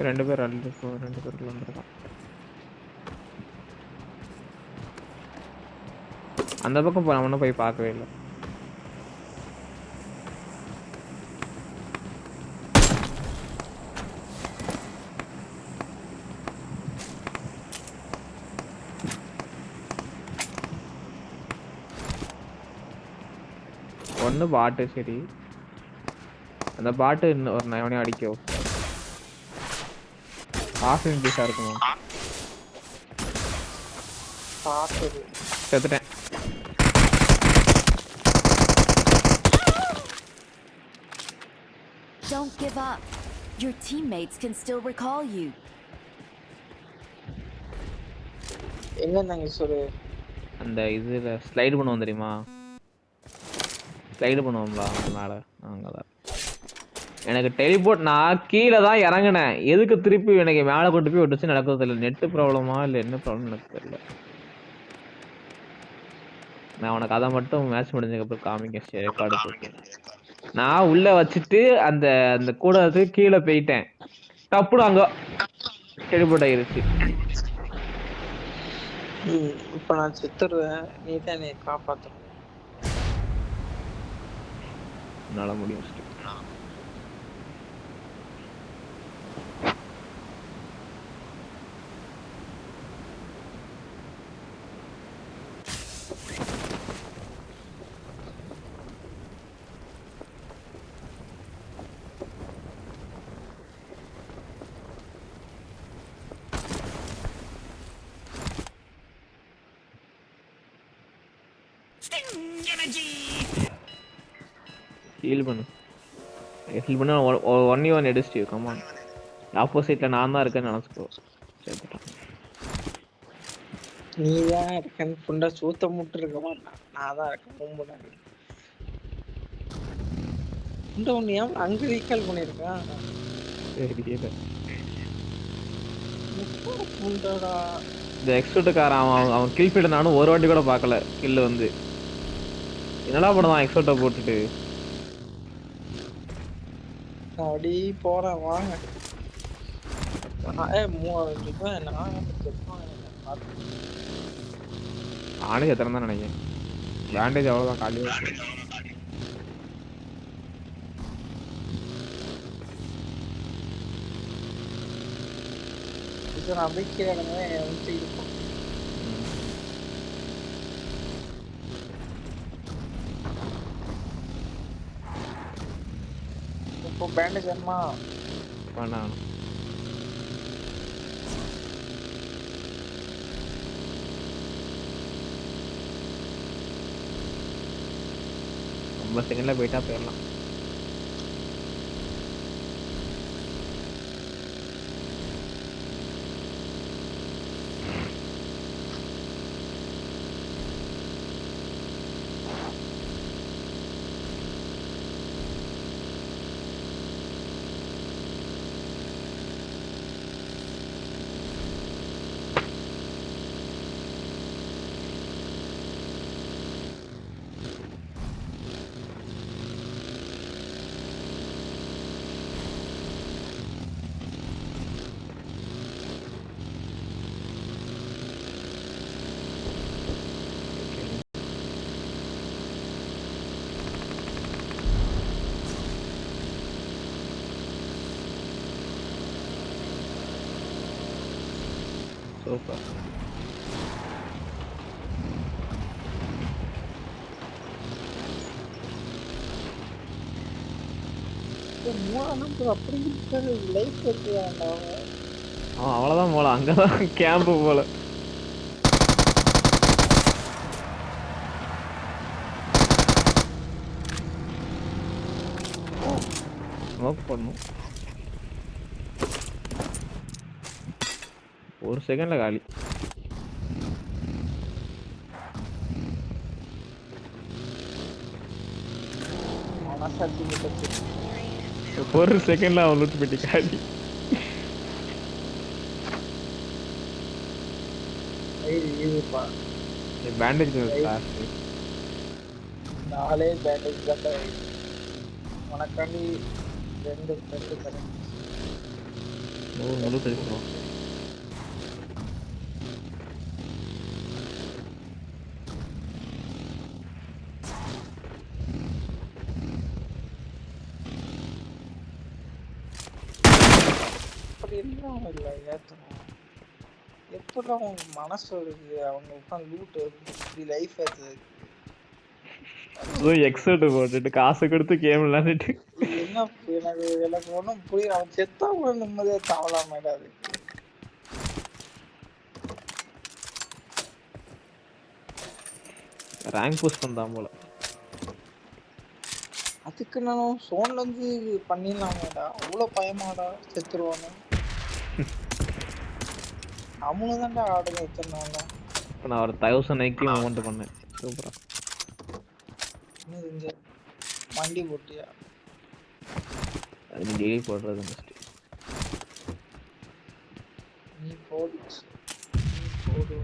2 பேர் 2 பேர் வந்துருக்கான். அந்த பக்கம் நான் ஒன்றும் போய் பார்க்கவே இல்லை. ஒன்று பாட்டு சரி, அந்த பாட்டு இன்னும் ஒரு நயவனையும் அடிக்கும். ஆஃபிங் பீஸாக இருக்குமா? பார்த்தது செத்துட்டேன். Don't give up. Your teammates can still recall you. எங்க இருந்தாங்க சொல்லு. அந்த இதில் ஸ்லைடு பண்ணுவோம் தெரியுமா? ஸ்லைடு பண்ணுவோம்ல மேலே, அங்கே தான். எனக்கு டெலிபோர்ட் நான் கீழே தான் இறங்கினேன். எதுக்கு திருப்பி எனக்கு மேலே கொண்டு போய் விட்டுச்சு நடக்கிறது இல்லை. நெட்டு ப்ராப்ளமா இல்லை என்ன ப்ராப்ளம் எனக்கு தெரியல. நான் உனக்கு அதை மட்டும் மேட்ச் முடிஞ்சதுக்கப்புறம் காமிக்க ரெக்கார்டு போட்டு. நான் உள்ள வச்சுட்டு அந்த அந்த கூட கீழே போயிட்டேன். டப்புனு அங்கே டெலிபோர்ட் ஆகிருச்சு. இப்போ நான் செத்துருவேன், நீ தான் என்னை காப்பாற்றணும். என்னால் முடியும். ஹீல் பண்ணு. ஹீல் பண்ண 1v1 எடுஸ்டியூ. கமான், ஆப்போசிட்ல நான் தான் இருக்கேன்னு நினைச்சுக்கோ. சேர்த்துட்டான். நீ தான் இருக்கேன்னு புண்டை சூத்த முட்டு இருக்க மாட்டான். நான் தான் இருக்கேன். முன்னாடி புண்டை ஒன்று ஏன் அங்கே ரீகால் பண்ணியிருக்கான்? தெரியல. புண்டடா இந்த எக்ஸ்போர்ட்டுக்காரன் அவன் கில் ஃபீல்டு நானும் ஒரு வாட்டி கூட பார்க்கல. கில்லு வந்து என்னடா பண்ணுவான் எக்ஸ்போர்ட்டை போட்டுட்டு. அப்படி போறேன் வாங்க. நானே எத்தனை தான் நினைக்கிறேன். பேண்டேஜ் அவ்வளோதான் காலியாக இருக்கு. நம்பிக்கை இருக்கும். இப்போ பேண்டேஜ் வேணுமா? வேணாம். ரொம்ப செகண்ட்ல போயிட்டா போயிடலாம். Super. அவ்வளவுதான் போல. அங்கதான் கேம்ப் போல. ஸ்மோக் பண்ணும். ஒரு செகண்ட்ல காலி. ஒரு செகண்ட்ல அவன் லூட் பெட்டி காலி. இதுப்பா பேண்டேஜ் காசு 4 பேண்டேஜ் தான் உனக்காண்டி 2 தரேன். முழு தெரியும். அப்படி எல்லாம் இல்லை ஏற்றணும் எப்படிலாம் அவங்க மனசு வருது அவங்க உட்காந்து லூட் இப்படி லைஃப் ஏற்றுது எக்ஸோட்டு போட்டுட்டு காசு கொடுத்து கேம் விளையாண்டுட்டு என்ன எனக்கு ஒன்றும் புரியல அவன் செத்தா கூட நிம்மதியா தாவலாமேடா அது ரேங்க் புஷ் பண்ணான் போல அதுக்கு நானும் சோன்ல இருந்து பண்ணிடலாமேடா அவ்வளோ பயமாடா செத்துருவானு அவனு தான்டா ஆடுங்க வச்சிருந்தாங்க நான் ஒரு 1000 ஐக்கியம் அமௌண்ட் பண்ணேன் சூப்பரா என்ன செஞ்ச வண்டி போட்டியா அது நீ டெய்லி போடுறது பெஸ்ட் நீ போடு போடு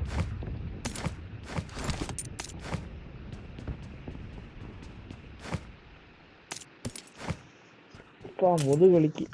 முதுகு வலிக்கு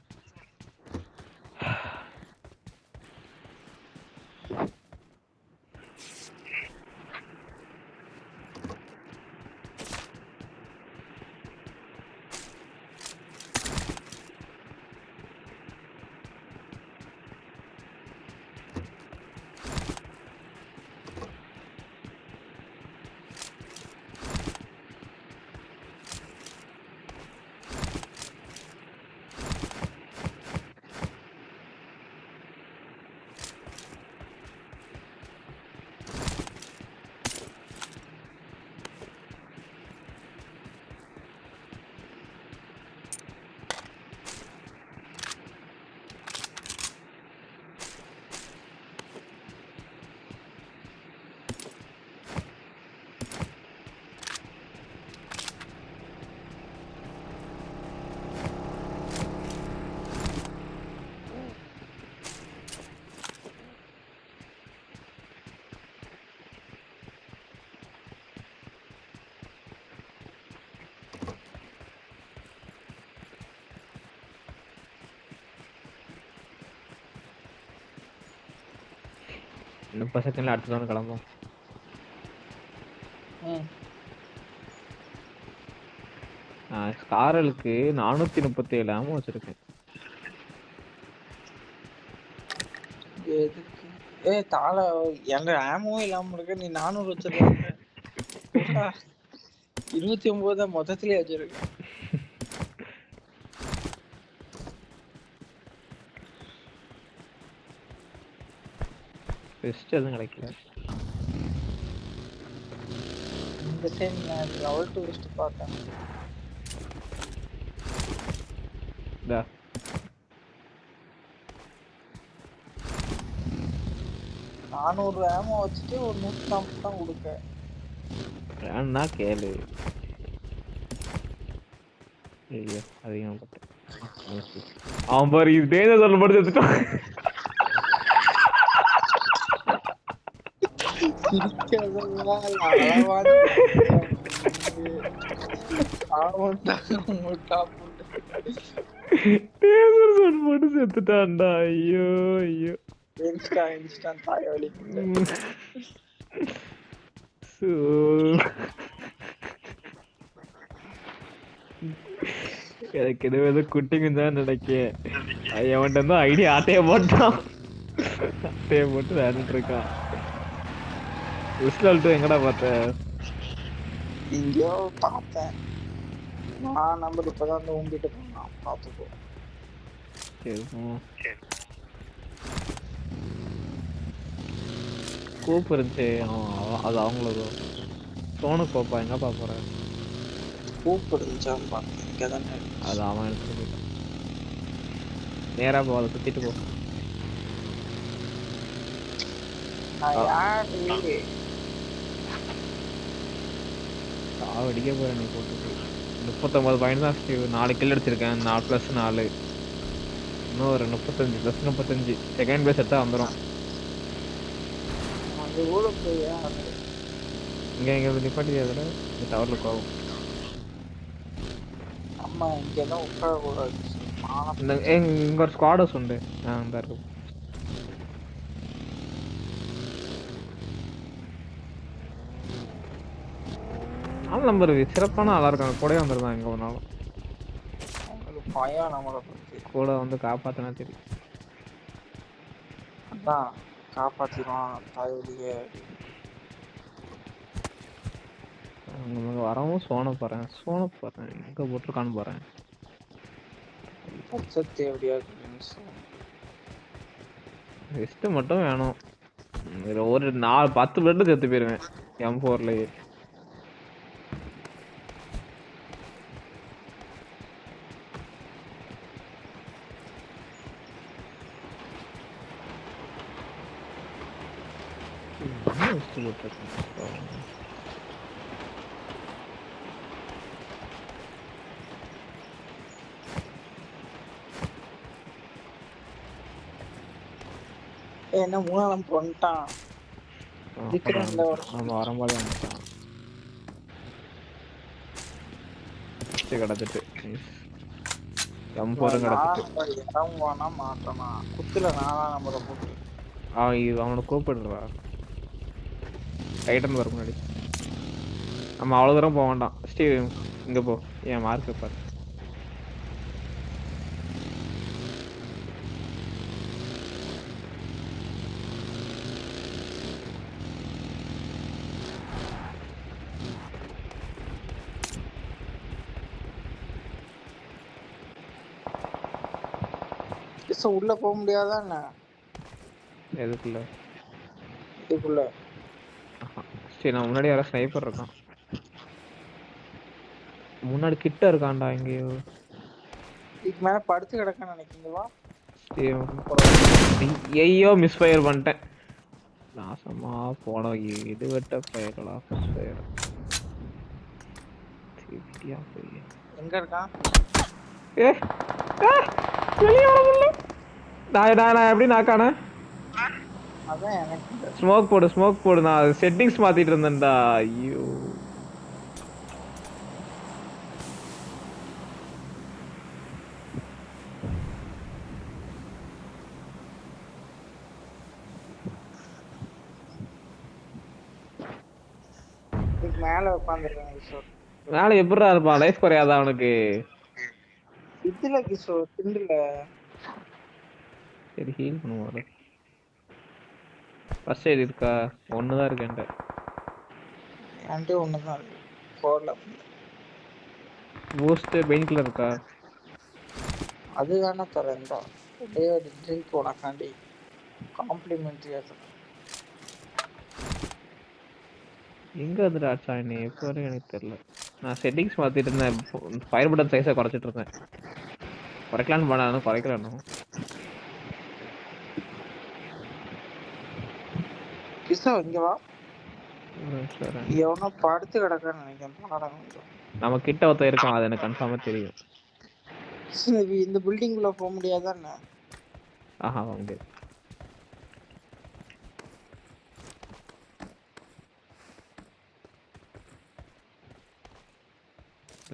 இன்னும் 10 செகண்ட்ல அடுத்த ரவுண்ட் கிளம்பும் ஸ்காரலுக்கு 437 ஆமோ வச்சிருக்கேன் எதுக்கு தாள எங்க ஆமோ இல்லாம இருக்க நீ 400 வச்சிருக்க 29 தான் மொத்தத்திலே வச்சிருக்க பெஸ்ட் எதுவும் கிடைக்கல இந்த டைம் நான் லெவல் 2 வெஸ்ட் பார்த்தேன் டா 400 ஆமோ வச்சுட்டு ஒரு 140 தான் கொடுக்க வேணா கேளு ஐயோ அதிகம் போட்டேன் அவன் பாரு இது டேஞ்சர் சொல்ல மட்டும் எடுத்துட்டான் போட்டு செத்துட்டான்டா ஐயோ ஐயோ எனக்கு ஏதோ குட்டிங்க தான் நினைக்கேன் அவன்கிட்ட இருந்தா ஐடியா ஆட்டைய போட்டான் ஆட்டைய போட்டு விளையாண்டுட்டு இருக்கான் விஸ்லால்ட்டு எங்கடா பார்த்த இங்கேயோ பார்த்தேன் நான் நம்பர் இப்பதான் வந்து உங்ககிட்ட போனான் பார்த்துக்கோ சரி கோப்பு இருந்துச்சு அது அவங்களதோ சோனுக்கு பாப்பா எங்க பாப்பறேன் கோப்பு இருந்துச்சாம்பா இங்கதான் அது அவன் எடுத்துட்டு போயிட்டான் நேரா போ அதை சுத்திட்டு போ அடிக்க போறேன் நீ போட்டு 39 பாயிண்ட் தான் 4 கில் அடிச்சிருக்கேன் 4+4 இன்னும் ஒரு 35 +35 செகண்ட் பேஸ் எடுத்தா வந்துடும் எவ்வளோ போய் இங்க நிப்பாட்டி அதுல இந்த டவர்ல போகும். அம்மா இங்கெல்லாம் உட்காரக்கூடாது. இங்க ஒரு ஸ்குவாடஸ் உண்டு. அந்த இருக்கு. ஆள் நம்பர் சிறப்பான ஆளா இருக்காங்க. கூட வந்துருந்தாங்க இங்க ஒரு நாள். அவங்களுக்கு பயம் நம்மளை பற்றி. கூட வந்து காப்பாத்தினா தெரியும். அதான் காப்பாத்திடுவான் தாய்வழிய. வரவும் சோன போறேன் எங்க போட்டிருக்கான்னு போறேன். தேவையா ரெஸ்ட் மட்டும் வேணும். ஒரு 10 பிளட் செத்து போயிருவேன் M4லயே. என்ன மூணாம் பண்ணிட்டான். வரும்போது கிடச்சிட்டு M4 கிடச்சிட்டு இறங்குவானா மாட்டானா குத்துல நானா நம்பரை போட்டு அவனை கூப்பிடுறா. டைட்டன் வர முன்னாடி நம்ம அவ்வளவு தூரம் போக வேண்டாம். ஸ்டீவ் இங்க போ. என் மார்க் பாரு. உள்ள போக முடியாதா என்ன? எதுக்குள்ள? இதுக்குள்ள சரி நான் முன்னாடி யாரோ ஸ்னைப்பர் இருக்கான். முன்னாடி கிட்ட இருக்கான்டா எங்கேயோ. இதுக்கு மேல படுத்து கிடக்க நினைக்கிறீங்களா? ஐயோ மிஸ் ஃபயர் பண்ணிட்டேன். நாசமா போன இது வெட்ட ஃபயர்டா. ஃபர்ஸ்ட் ஃபயர் திட்டியா போய் எங்க இருக்கான்? ஏ வெளிய வர முடியல. நான் எப்படி நாக்கானே? அதான் எனக்கு ஸ்மோக் போடு. நான் செட்டிங்ஸ் மாத்திட்டு இருந்தேன்டா. ஐயோ மேல உட்காந்துருக்கான் கிஷோர். மேல எப்படிடா இருப்பான்? லைஃப் குறையாதா அவனுக்கு? இதுல கிஷோர் திண்டுல. சரி ஹீல் பண்ணுவாரு. ஃபர்ஸ்ட் எய்ட் இருக்கா? ஒண்ணுதான் இருக்கு என்கிட்ட. என்கிட்ட ஒண்ணுதான் இருக்கு. போடல. பூஸ்ட் பெயின் கில்லர் இருக்கா? அது வேணா தரேன்டா. ஒரே ஒரு ட்ரிங்க் உனக்காண்டி காம்ப்ளிமெண்ட்ரியா தரேன். எங்க வந்துட்டு ஆச்சா என்ன எப்போ வரைக்கும் எனக்கு தெரியல. நான் செட்டிங்ஸ் மாத்திட்டு இருந்தேன். ஃபயர் பட்டன் சைஸை குறைச்சிட்டு இருந்தேன். குறைக்கலான்னு பண்ணாலும் குறைக்கலான்னு. கிஷோ இங்க வா. எவனோ படுத்து கிடக்கான்னு நினைக்கிறேன். பாடம் நம்ம கிட்ட ஒருத்தன் இருக்கான். அது எனக்கு கன்ஃபார்மா தெரியும். இந்த பில்டிங்குள்ள போக முடியாதா என்ன? ஆஹா வந்து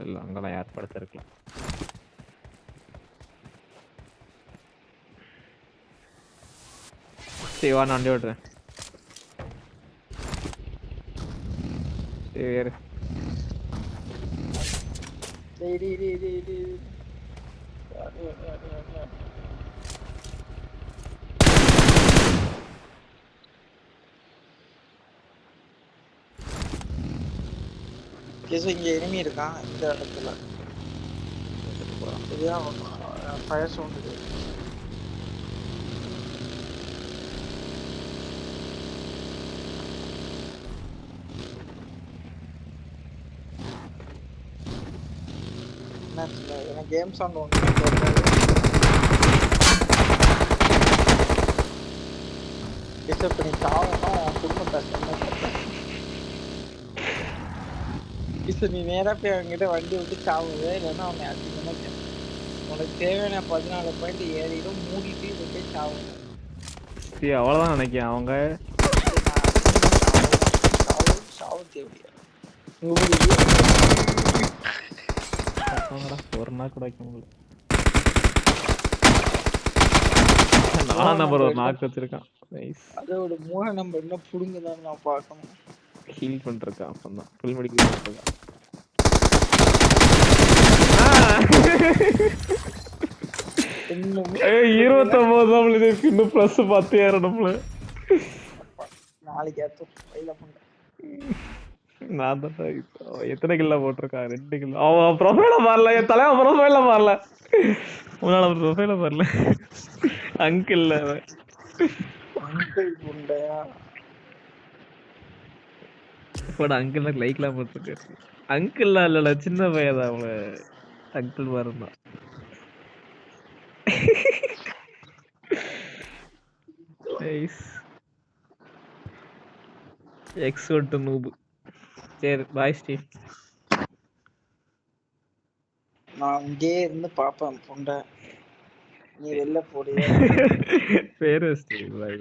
இல்ல அங்கெல்லாம் யார் படுத்திருக்கலாம். சரி வா நான் வண்டி ஓட்டுறேன். சரி வேறு இங்க எனிமி இருக்கான் இந்த இடத்துல. இதுதான் ஃபயர் சவுண்ட். எனக்கு கேம் சவுண்ட் ஒன்று டிஸ்டர்ப் பண்ணி சாவனா குடும்பத்தை நீ நேராக போய் அவங்ககிட்ட வண்டி விட்டு சாவுது. இல்லைன்னா அவனை அதிகமாக உனக்கு தேவையான 14 பாயிண்ட் ஏறிடும். மூடிட்டு இதை போய் சாவுது. அவ்வளோதான் நினைக்கிறேன். அவங்க ஒரு நாள் கூட வைக்க முடியல. 4 நம்பர் ஒரு நாக்கு வச்சிருக்கான். நைஸ். அதோட 3 நம்பர் என்ன புடுங்குதான்னு நான் பார்க்கணும். ஹீல் பண்ணிருக்கான் அப்பதான். ஃபுல் மெடிக்கல் பண்ணிருக்கான். ஏய் 29 நம்மள இருக்கு. இன்னும் ப்ளஸ் 10 ஏறணும்ல. நாளைக்கு ஏத்து கையில பண்ண. நான் தான் எத்தனை கில்ல போட்டிருக்கான்? 2 கிலோ. அவன் ப்ரொஃபைல மாறல. என் தலைவன் ப்ரொஃபைல மாறல. உன்னால ப்ரொஃபைல மாறல. அங்கிள் அங்கிள் குண்டையா போட அங்கிள் லைக்லாம் போட்டுருக்காரு. அங்கிள்லாம் இல்லல, சின்ன பையன் தான். அவங்கள அங்கிள் வரணும். நைஸ். Expert noob. சரி பாய் ஸ்டீவ். நான் இங்கே இருந்து பாப்பேன் புண்டை. நீ வெளில போறியா? பேரு ஸ்டீவ். பாய்.